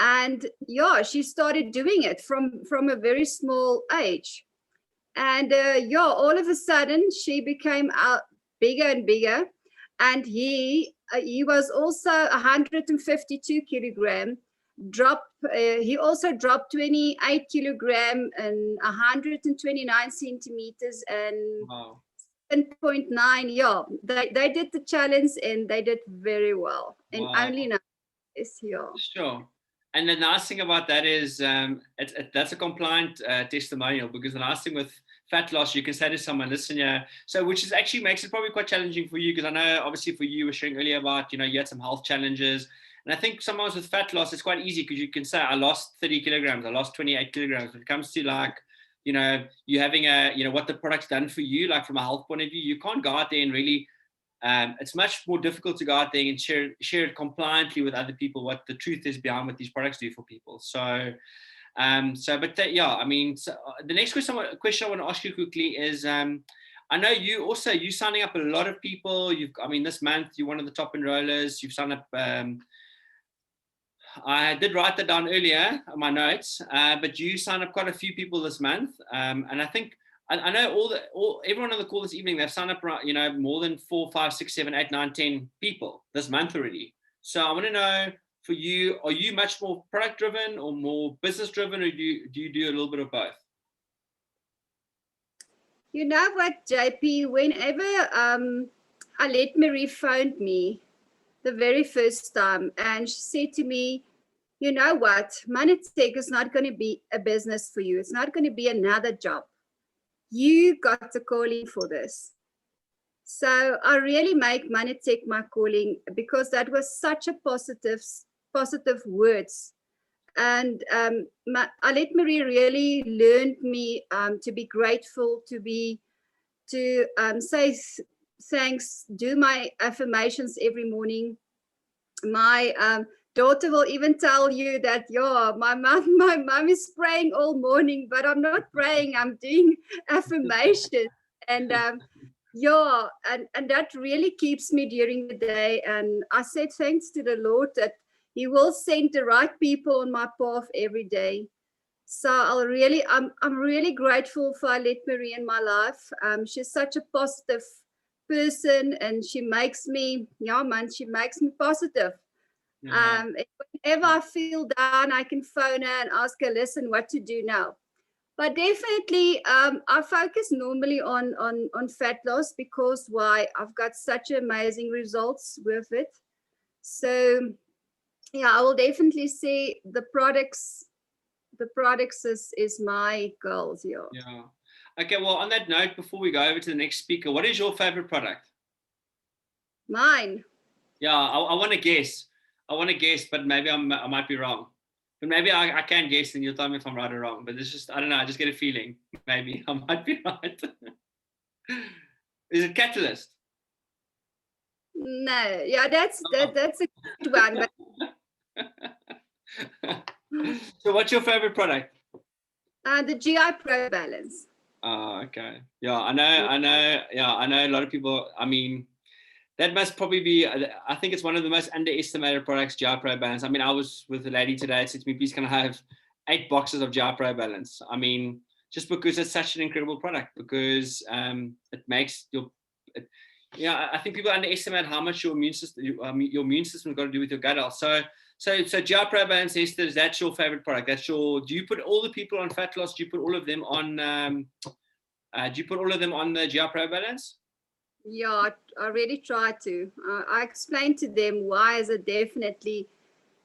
And yeah, she started doing it from a very small age. And yeah, all of a sudden she became bigger and bigger. And he was also 152 kilogram. He also dropped 28 kilogram and 129 centimeters and Wow. 7.9. Yeah, they did the challenge and they did very well. And Wow. only now is here. Sure. And the nice thing about that is that's a compliant testimonial, because the nice thing with fat loss, you can say to someone, listen, yeah, so which is actually makes it probably quite challenging for you, because I know obviously for you were sharing earlier about, you had some health challenges. And I think sometimes with fat loss, it's quite easy because you can say, I lost 30 kilograms, I lost 28 kilograms. When it comes to like, you having what the product's done for you, like from a health point of view, you can't go out there and really, it's much more difficult to go out there and share it compliantly with other people, what the truth is behind what these products do for people. So, so the next question I want to ask you quickly is, I know you signing up a lot of people. This month you're one of the top enrollers. You've signed up. I did write that down earlier on my notes, but you signed up quite a few people this month, and I think I know everyone on the call this evening, they've signed up, more than 4, 5, 6, 7, 8, 9, 10 people this month already. So I want to know, for you, are you much more product driven or more business driven, or do you do a little bit of both? You know what, JP, whenever Alet Marie phoned me the very first time, and she said to me, you know what, Manitech is not going to be a business for you. It's not going to be another job. You got the calling for this. So I really make Manitech my calling, because that was such a positive words. And Alet Marie really learned me to be grateful, to say thanks, do my affirmations every morning. My daughter will even tell you that, my mom is praying all morning, but I'm not praying, I'm doing affirmations. And and that really keeps me during the day. And I said thanks to the Lord that He will send the right people on my path every day. So I'm really grateful for Alet Marie in my life. She's such a positive person, and she makes me positive. Yeah. Whenever I feel down, I can phone her and ask her, listen, what to do now. But definitely, I focus normally on fat loss, because why? I've got such amazing results with it. So yeah, I will definitely say the products is my goals. Yeah. Okay. Well, on that note, before we go over to the next speaker, what is your favorite product? Mine. Yeah, I want to guess. But maybe I might be wrong. But maybe I can guess, and you'll tell me if I'm right or wrong. But it's just, I don't know. I just get a feeling. Maybe I might be right. Is it Catalyst? No. Yeah, that's a good one. But So what's your favorite product? the GI Pro Balance. Oh, okay. Yeah, I know. Yeah, I know a lot of people. That must probably be, I think it's one of the most underestimated products, GI Pro Balance. I was with a lady today, said to me, please can I have 8 boxes of GI Pro Balance? Just because it's such an incredible product, because it makes I think people underestimate how much your immune system's got to do with your gut health. So GI Pro Balance, Hester, that's your favorite product. Do you put all the people on fat loss? Do you put all of them on, the GI Pro Balance? Yeah, I really try to. I explained to them why is it definitely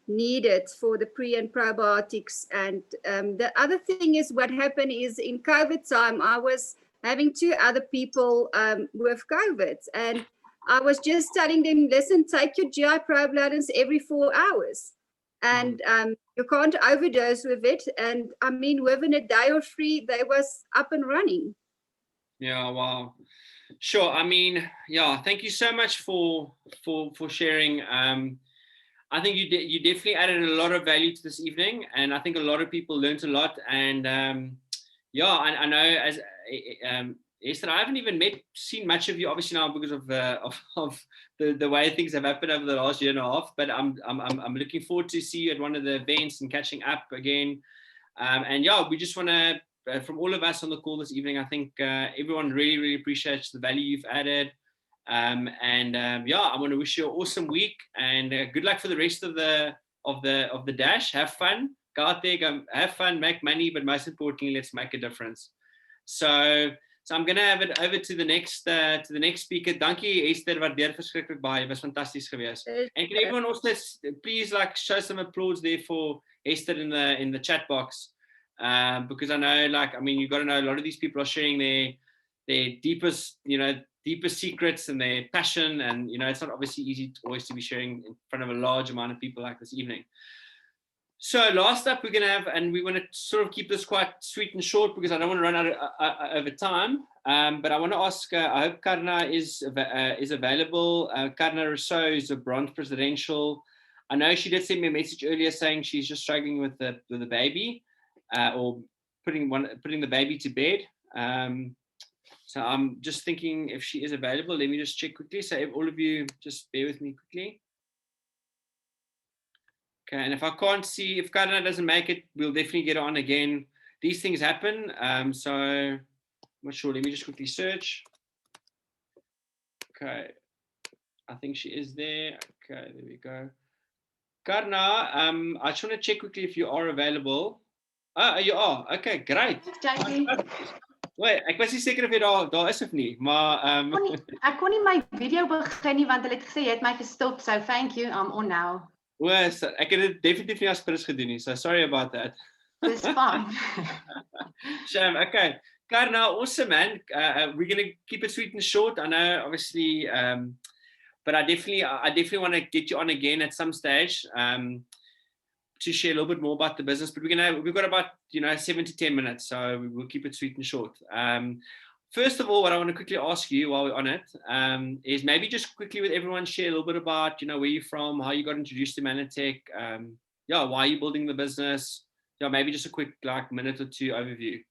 needed for the pre and probiotics. And the other thing is, what happened is in COVID time, I was having 2 other people with COVID, and I was just telling them, listen, take your GI Pro Balance every 4 hours, and you can't overdose with it. And within a day or 3, they was up and running. Yeah, wow. Sure. Thank you so much for sharing. I think you definitely added a lot of value to this evening, and I think a lot of people learned a lot. And I know, as Hester, I haven't even seen much of you, obviously now, because of the way things have happened over the last year and a half. But I'm looking forward to see you at one of the events and catching up again. We just want to, from all of us on the call this evening, I think everyone really, really appreciates the value you've added. I want to wish you an awesome week, and good luck for the rest of the dash. Have fun, go out there, go have fun, make money, but most importantly, let's make a difference. So So I'm going to have it over to the next speaker. Dankie Hester, waardeer verskriklik baie. Was fantasties geweest. And can everyone also please like show some applause there for Hester in the chat box, because I know, like, I mean, you've got to know a lot of these people are sharing their deepest secrets and their passion, and it's not obviously easy always to be sharing in front of a large amount of people like this evening. So last up, we're going to have, and we want to sort of keep this quite sweet and short because I don't want to run out over time. But I want to ask, I hope Carna is available. Carna Rossouw is a bronze presidential. I know she did send me a message earlier saying she's just struggling with the baby, or putting the baby to bed. So I'm just thinking if she is available. Let me just check quickly. So if all of you just bear with me quickly. Okay, and if I can't see, if Carna doesn't make it, we'll definitely get on again. These things happen. So I'm not sure. Let me just quickly search. Okay, I think she is there. Okay, there we go. Carna, I just want to check quickly if you are available. Ah, you are. Okay, great. Wait, ek was nie seker of jy daar is of nie, maar ek kon nie my video begin nie want hulle het gesê jy het my gestop, so thank you, I'm on now. Well, ek het dit definitief nie as Chris gedoen nie, so sorry about that. It's fine. Shame. Okay, Carna, awesome, man. We're gonna keep it sweet and short. I know, obviously, but I definitely want to get you on again at some stage to share a little bit more about the business. But we've got about 7 to 10 minutes, so we'll keep it sweet and short. First of all, what I want to quickly ask you while we're on it is maybe just quickly with everyone share a little bit about where you're from, how you got introduced to Manatech, why you're building the business. Maybe just a quick minute or two overview.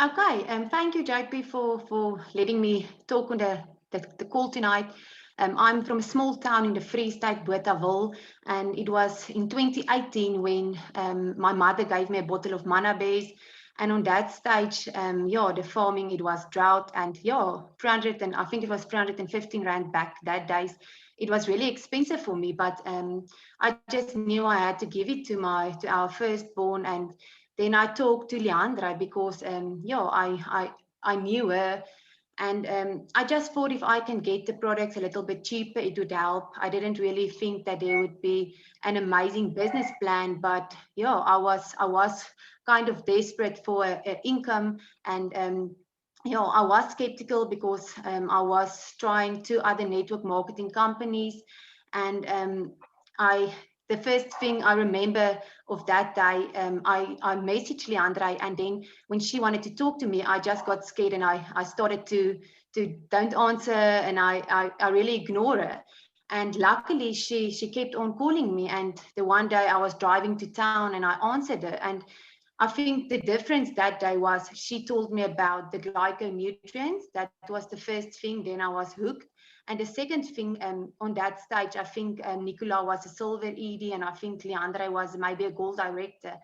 Okay, thank you, JP, for letting me talk on the call tonight. I'm from a small town in the Free State, Bothaville, and it was in 2018 when my mother gave me a bottle of Manabes. And on that stage, the farming, it was drought, and I think it was 315 Rand back that days. It was really expensive for me, but I just knew I had to give it to our firstborn. And then I talked to Leandra because I knew her. And I just thought if I can get the products a little bit cheaper, it would help. I didn't really think that there would be an amazing business plan, but I was kind of desperate for an income, and I was skeptical because I was trying 2 other network marketing companies, and the first thing I remember of that day, I messaged Leandra, and then when she wanted to talk to me, I just got scared and I started to don't answer, and I really ignore her. And luckily she kept on calling me, and the one day I was driving to town and I answered her, and I think the difference that day was she told me about the glyconutrients. That was the first thing. Then I was hooked. And the second thing, on that stage, I think Nicola was a silver ED, and I think Leandra was maybe a gold director.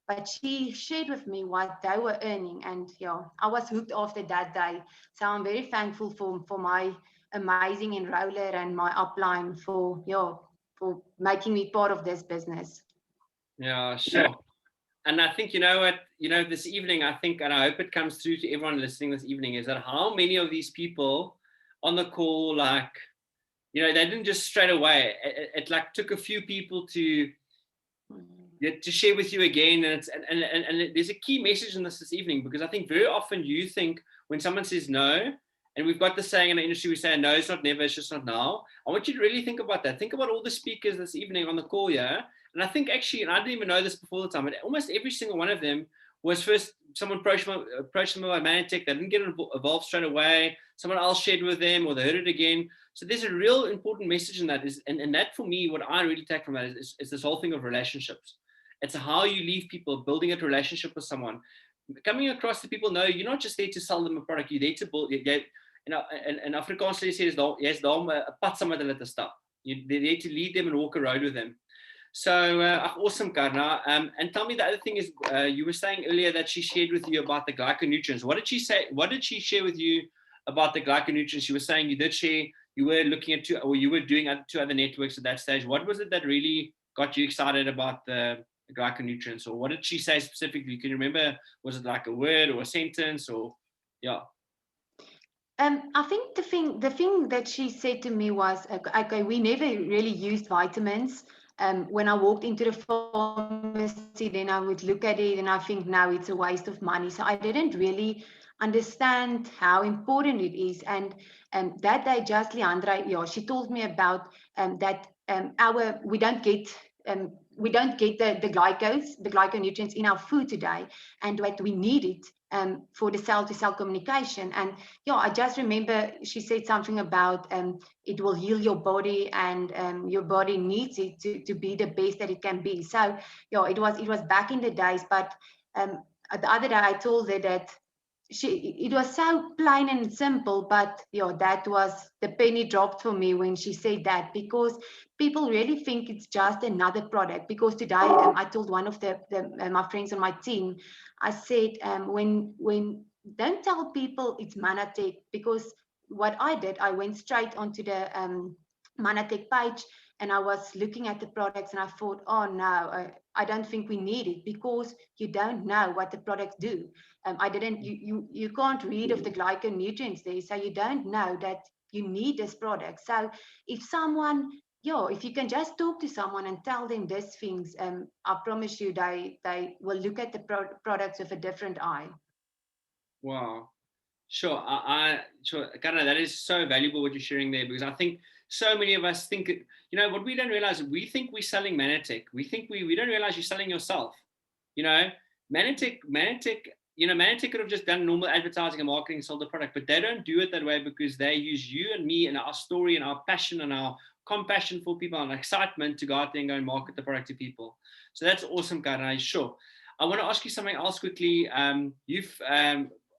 But she shared with me what they were earning, and I was hooked after that day. So I'm very thankful for my amazing enroller and my upline for making me part of this business. Yeah, sure. And I think, this evening, I think, and I hope it comes through to everyone listening this evening, is that how many of these people on the call, they didn't just straight away. It took a few people to share with you again, and there's a key message in this evening, because I think very often you think when someone says no, and we've got the saying in the industry, we say no, it's not never, it's just not now. I want you to really think about that. Think about all the speakers this evening on the call here, and I think actually, and I didn't even know this before the time, but almost every single one of them was first someone approached them about Manatech. They didn't get involved straight away. Someone else shared with them, or they heard it again. So there's a real important message in that. And that for me, what I really take from that is this whole thing of relationships. It's how you leave people, building a relationship with someone, coming across the people. No, you're not just there to sell them a product. You're there to build. In Afrikaans they say, "Yes, daarom 'n pad saam met hulle te stap." You're there to lead them and walk a road with them. So awesome, Carna. And tell me, the other thing is, you were saying earlier that she shared with you about the glyconutrients. What did she say? What did she share with you about the glyconutrients? You were saying you did share. You were looking at you were doing 2 other networks at that stage. What was it that really got you excited about the glyconutrients, or what did she say specifically? Can you remember? Was it like a word or a sentence, or yeah? I think the thing that she said to me was, okay, we never really used vitamins. When I walked into the pharmacy, then I would look at it and I think, now it's a waste of money. So I didn't really understand how important it is. And that day, just Leandra, yeah, she told me about that we don't get the glyconutrients in our food today, and what we need it for the cell-to-cell communication. And yeah, I just remember she said something about it will heal your body, and your body needs it to be the best that it can be. So yeah, it was back in the days. But the other day I told her that it was so plain and simple, but yeah, that was the penny dropped for me when she said that, because people really think it's just another product. Because today I told one of my friends on my team, I said, when don't tell people it's Manatech, because what I did, I went straight onto the Manatech page and I was looking at the products and I thought, oh no, I don't think we need it, because you don't know what the products do. You can't read of the glyconutrients there, so you don't know that you need this product. So if someone, if you can just talk to someone and tell them these things, I promise you they will look at the products with a different eye. Wow. Sure. Sure, Carna, that is so valuable what you're sharing there, because I think so many of us think, what we don't realize, we think we're selling Manatech. We think we don't realize you're selling yourself. Manatech, Manatech could have just done normal advertising and marketing and sold the product, but they don't do it that way, because they use you and me and our story and our passion and our compassion for people and excitement to go out there and go and market the product to people. So that's awesome, Carna. Sure. I want to ask you something else quickly.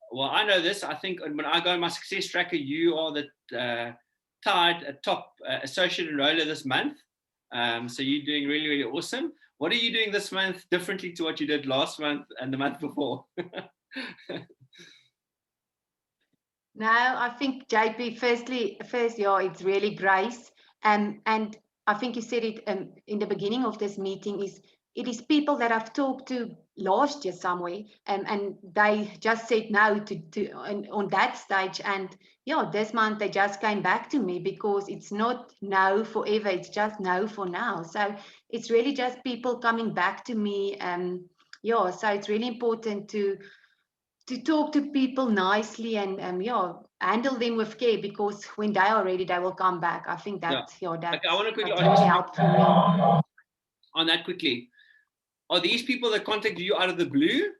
Well, I know this. I think when I go on my success tracker, you are the top associate enroller this month. So you're doing really, really awesome. What are you doing this month differently to what you did last month and the month before? No, I think JP, first, yeah, it's really Grace. And I think you said it in the beginning of this meeting, it is people that I've talked to last year somewhere, and they just said no on that stage. And yeah, this month they just came back to me, because it's not no forever, it's just no for now. So it's really just people coming back to me. Yeah, so it's really important to talk to people nicely and handle them with care, because when they are ready, they will come back. I think that that I want to quickly really helped me. On that quickly. Are these people that contact you out of the blue?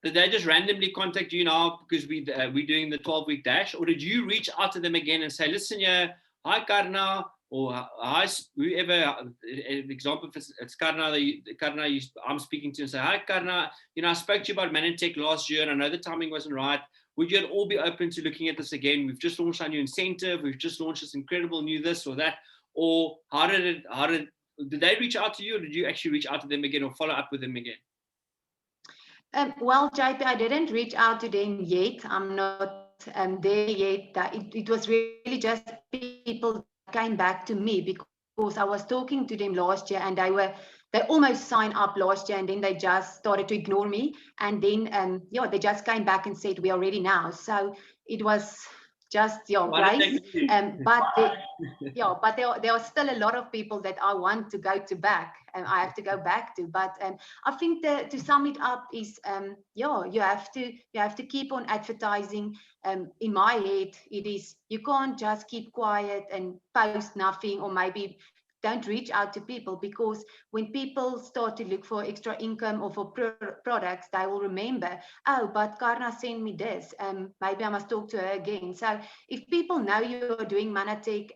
Did they just randomly contact you now because we're doing the 12-week dash? Or did you reach out to them again and say, listen, hi, Carna, or hi, whoever, example, if it's Carna, I'm speaking to, and say, hi, Carna, I spoke to you about Manatech last year, and I know the timing wasn't right. Would you all be open to looking at this again? We've just launched our new incentive. We've just launched this incredible new this or that. Or did they reach out to you, or did you actually reach out to them again or follow up with them again? Well, JP, I didn't reach out to them yet. I'm not there yet. It was really just people that came back to me, because I was talking to them last year, and they almost signed up last year, and then they just started to ignore me. And then, they just came back and said, we are ready now. So it was just Grace. But there are still a lot of people that I want to go to back, and I have to go back to. But I think to sum it up is you have to keep on advertising. In my head, it is, you can't just keep quiet and post nothing, or maybe don't reach out to people, because when people start to look for extra income or for products, they will remember, oh, but Carna sent me this, maybe I must talk to her again. So if people know you're doing Manatech,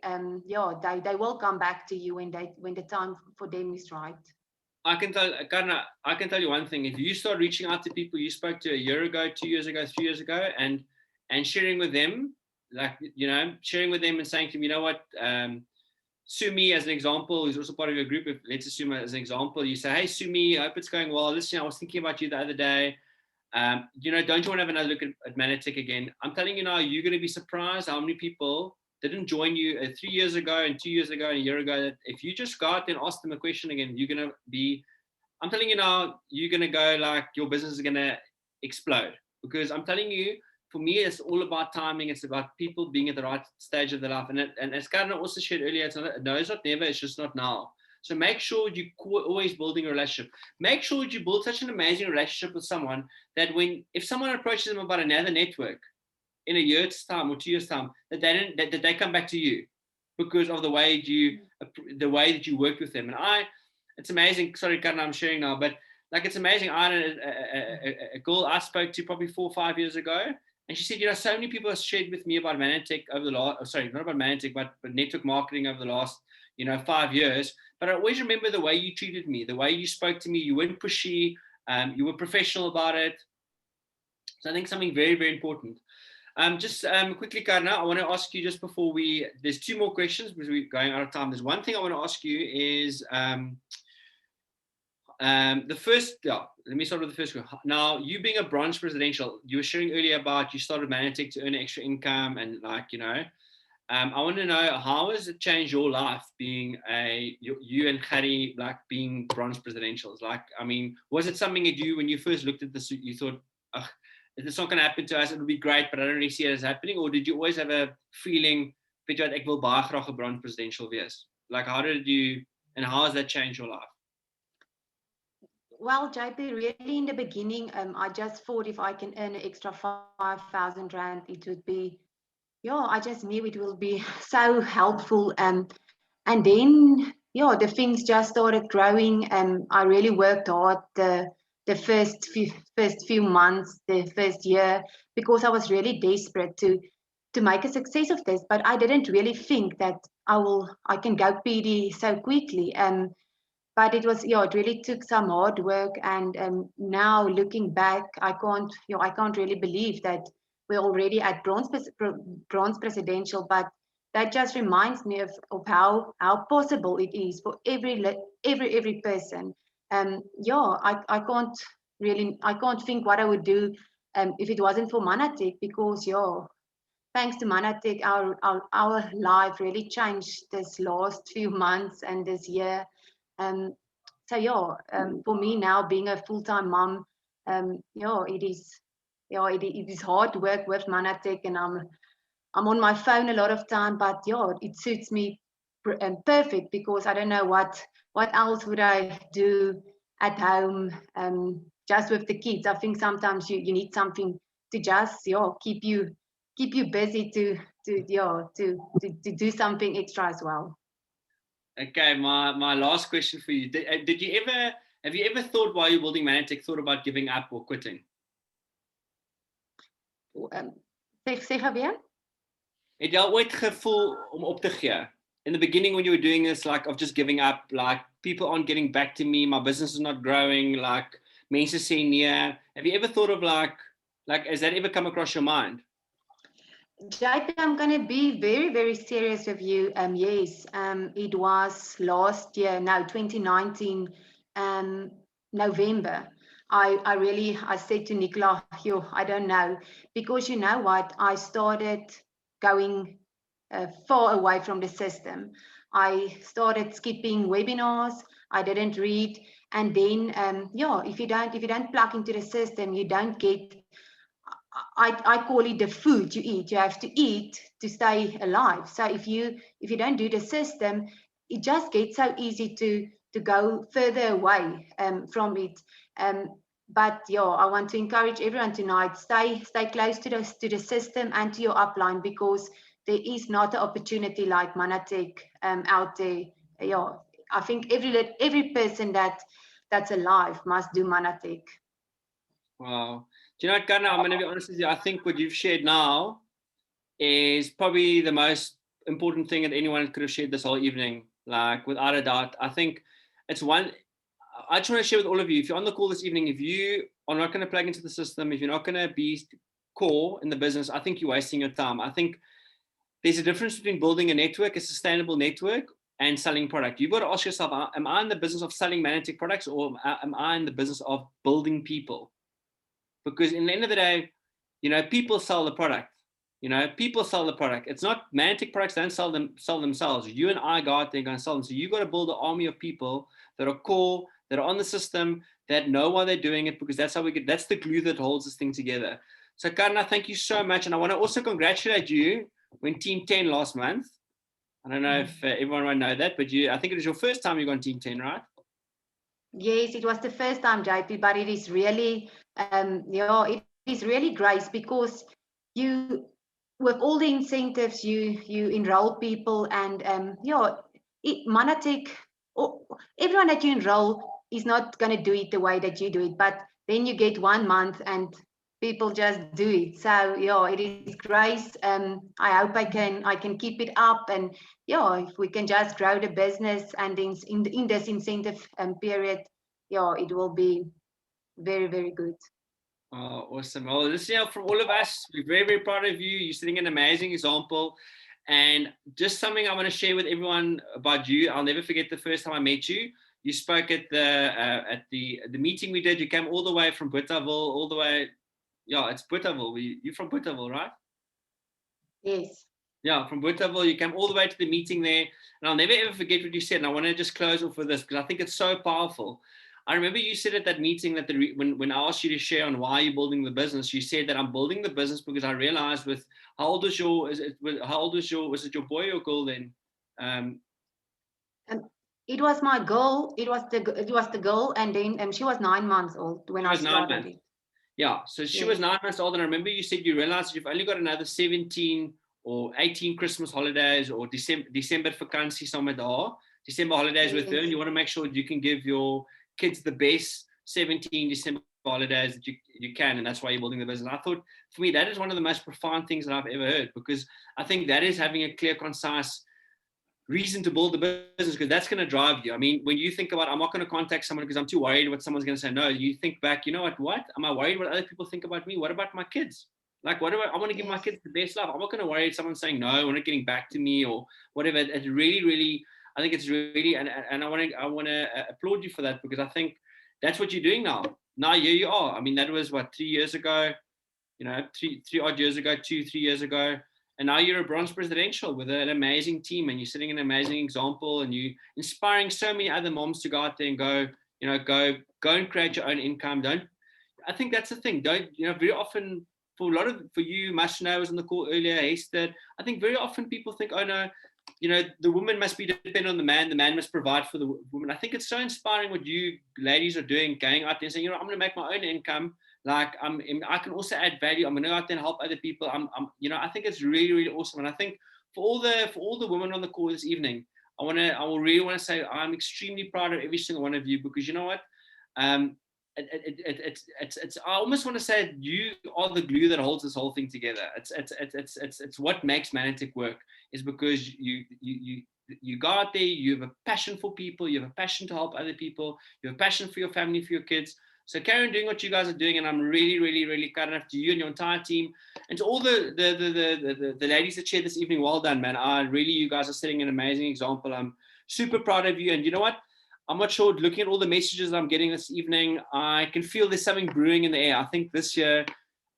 they will come back to you when the time for them is right. I can tell you one thing. If you start reaching out to people you spoke to a year ago, 2 years ago, 3 years ago, and sharing with them, sharing with them and saying to them, you know what, Sumi, as an example, who's also part of your group, let's assume as an example, you say, hey, Sumi, I hope it's going well. Listen, I was thinking about you the other day. Don't you want to have another look at Manatech again? I'm telling you now, you're going to be surprised how many people didn't join you 3 years ago and 2 years ago and a year ago. That if you just go out and ask them a question again, you're going to be I'm telling you now, you're going to go like your business is going to explode, because I'm telling you, for me, it's all about timing. It's about people being at the right stage of their life. And as Carna also shared earlier, it's not never, it's just not now. So make sure you're always building a relationship. Make sure you build such an amazing relationship with someone that if someone approaches them about another network in a year's time or 2 years' time, that they come back to you because of the way that you work with them. And it's amazing. Sorry, Carna, I'm sharing now, but like, it's amazing. I had a girl I spoke to probably 4 or 5 years ago, and she said, so many people have shared with me about Manatech over the last, not about Manatech, but network marketing over the last, 5 years. But I always remember the way you treated me, the way you spoke to me. You weren't pushy. You were professional about it. So I think something very, very important. Just quickly, Carna, I want to ask you just before there's 2 more questions because we're going out of time. There's one thing I want to ask you is, the first, let me start with the first one. Now, you being a bronze presidential, you were sharing earlier about you started Manatech to earn extra income and I want to know, how has it changed your life being you and Harry, like being bronze presidentials? Like, I mean, was it something that when you first looked at this, you thought, it's not going to happen to us, it would be great, but I don't really see it as happening? Or did you always have a feeling, ek wil baie graag 'n bronze presidential wees? Like, how has that changed your life? Well, JP, really in the beginning, I just thought if I can earn an extra 5,000 Rand, it would be, I just knew it will be so helpful. And then, the things just started growing. I really worked hard the first few months, the first year, because I was really desperate to make a success of this. But I didn't really think that I can go PD so quickly. But it was, it really took some hard work. And now looking back, I can't really believe that we're already at bronze presidential. But that just reminds me of how possible it is for every person. I can't think what I would do if it wasn't for Manatech, because thanks to Manatech, our life really changed this last few months and this year. For me now, being a full-time mom, it is hard to work with Manatech, and I'm on my phone a lot of time, but it suits me perfect, because I don't know what else would I do at home, just with the kids. I think sometimes you need something to just keep you busy to do something extra as well. Okay, my last question for you. Have you ever thought, while you're building Manatech, thought about giving up or quitting? Zeg weer? Het jy ooit gevoel om op te gee? In the beginning, when you were doing this, like, of just giving up, like, people aren't getting back to me, my business is not growing, like, mense sê nee. Have you ever thought of like, has that ever come across your mind? JP, I'm going to be very, very serious with you. Yes, it was last year, 2019, November. I said to Nicola, I don't know, because you know what, I started going far away from the system. I started skipping webinars. I didn't read, and then if you don't plug into the system, you don't get. I call it the food you eat. You have to eat to stay alive. So if you don't do the system, it just gets so easy to go further away from it. But I want to encourage everyone tonight, stay close to the system and to your upline, because there is not an opportunity like Manatech out there. I think every person that's alive must do Manatech. Wow. Do you know what, Carna, I'm going to be honest with you. I think what you've shared now is probably the most important thing that anyone could have shared this whole evening, like, without a doubt. I think it's one, I just want to share with all of you, if you're on the call this evening, if you are not going to plug into the system, if you're not going to be core in the business, I think you're wasting your time. I think there's a difference between building a network, a sustainable network, and selling product. You've got to ask yourself, am I in the business of selling Manatech products, or am I in the business of building people? Because in the end of the day, people sell the product. People sell the product. It's not Manatech products don't sell themselves. You and I go out there and go and sell them. So you've got to build an army of people that are core, that are on the system, that know why they're doing it, because that's how that's the glue that holds this thing together. So Carna, thank you so much. And I want to also congratulate you when Team 10 last month. I don't know if everyone might know that, but I think it was your first time you got on Team 10, right? Yes, it was the first time, JP, but it is really, it is really great because with all the incentives, you enroll people, and Manatech, everyone that you enroll is not going to do it the way that you do it, but then you get 1 month and people just do it. So it is great. I hope I can keep it up, and if we can just grow the business, and in this incentive period, it will be very, very good. Oh, awesome. Well, listen, from all of us, we're very, very proud of you. You're setting an amazing example. And just something I want to share with everyone about you. I'll never forget the first time I met you. You spoke at the meeting we did. You came all the way from Bothaville, all the way. Yeah, it's Bothaville. You're from Bothaville, right? Yes. Yeah, from Bothaville. You came all the way to the meeting there. And I'll never, ever forget what you said. And I want to just close off with this because I think it's so powerful. I remember you said at that meeting that when I asked you to share on why you're building the business, you said that I'm building the business because I realized how old was was it your boy or girl then? It was my girl. It was the girl, and then she was 9 months old when I started it. Yeah, so she was 9 months old, and I remember you said you realized you've only got another 17 or 18 Christmas holidays or December vakansie somewhere there, December holidays with her, and you want to make sure you can give your kids the best 17 December holidays that you can, and that's why you're building the business. And I thought, for me, that is one of the most profound things that I've ever heard, because I think that is having a clear, concise reason to build the business, because that's going to drive you. I mean, when you think about, I'm not going to contact someone because I'm too worried what someone's going to say. No, you think back, you know what? Am I worried what other people think about me? What about my kids? Like, what do I want to give my kids the best life? I'm not going to worry if someone's saying no, or not getting back to me or whatever. It's really, really, I think it's really, and I want to applaud you for that, because I think that's what you're doing now. Now here you are. I mean, that was 3 years ago, three odd years ago, 2-3 years ago. And now you're a bronze presidential with an amazing team, and you're setting an amazing example, and you're inspiring so many other moms to go out there and go and create your own income. I think that's the thing. Very often for you, Marsune was on the call earlier, Hester, I think very often people think, oh no, the woman must be dependent on the man must provide for the woman. I think it's so inspiring what you ladies are doing, going out there and saying, I'm going to make my own income. Like I can also add value. I'm going to go out there and help other people. I think it's really, really awesome. And I think for all the women on the call this evening, I really want to say I'm extremely proud of every single one of you, because you know what? It's I almost want to say you are the glue that holds this whole thing together. It's what makes Manatech work, is because you go out there, you have a passion for people, you have a passion to help other people, you have a passion for your family, for your kids. So carry on doing what you guys are doing, and I'm really, really, really kind enough to you and your entire team, and to all the ladies that shared this evening. Well done, man. You guys are setting an amazing example. I'm super proud of you. And you know what? I'm not sure, looking at all the messages I'm getting this evening, I can feel there's something brewing in the air. I think this year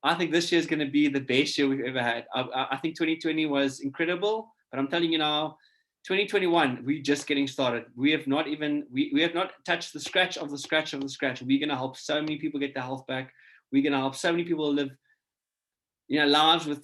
is going to be the best year we've ever had. I think 2020 was incredible, but I'm telling you now, 2021, we're just getting started. We have not touched the scratch of the scratch of the scratch. We're going to help so many people get their health back. We're going to help so many people live, lives with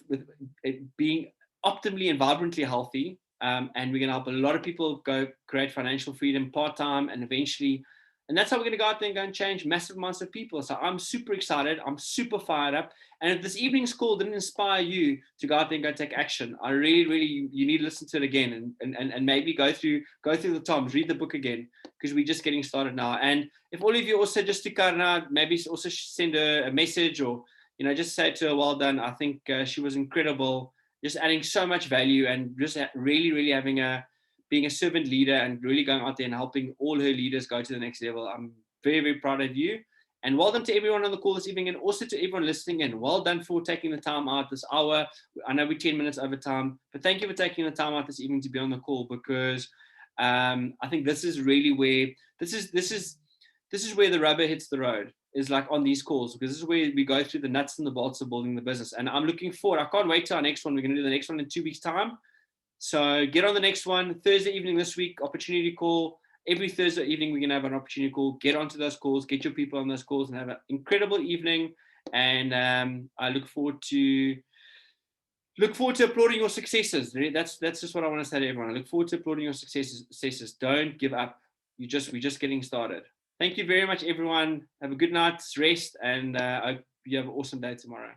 being optimally and vibrantly healthy. And we're going to help a lot of people go create financial freedom part-time, and eventually, and that's how we're going to go out there and go and change massive amounts of people. So I'm super excited. I'm super fired up. And if this evening's call didn't inspire you to go out there and go take action, I really, really, you need to listen to it again and maybe go through the Toms, read the book again, because we're just getting started now. And if all of you also just to Carna, maybe also send her a message, or, just say to her, well done. I think she was incredible, just adding so much value, and just really, really being a servant leader, and really going out there and helping all her leaders go to the next level. I'm very, very proud of you. And well done to everyone on the call this evening, and also to everyone listening in. Well done for taking the time out this hour. I know we're 10 minutes over time, but thank you for taking the time out this evening to be on the call, because I think this is really where this is where the rubber hits the road, is like on these calls, because this is where we go through the nuts and the bolts of building the business. And I'm looking forward. I can't wait till our next one. We're going to do the next one in 2 weeks' time. So get on the next one, Thursday evening this week, opportunity call. every Thursday evening, we're going to have an opportunity call. Get onto those calls, get your people on those calls, and have an incredible evening. And I look forward to applauding your successes. That's just what I want to say to everyone. I look forward to applauding your successes. Don't give up. We're just getting started. Thank you very much, everyone. Have a good night's rest, and I hope you have an awesome day tomorrow.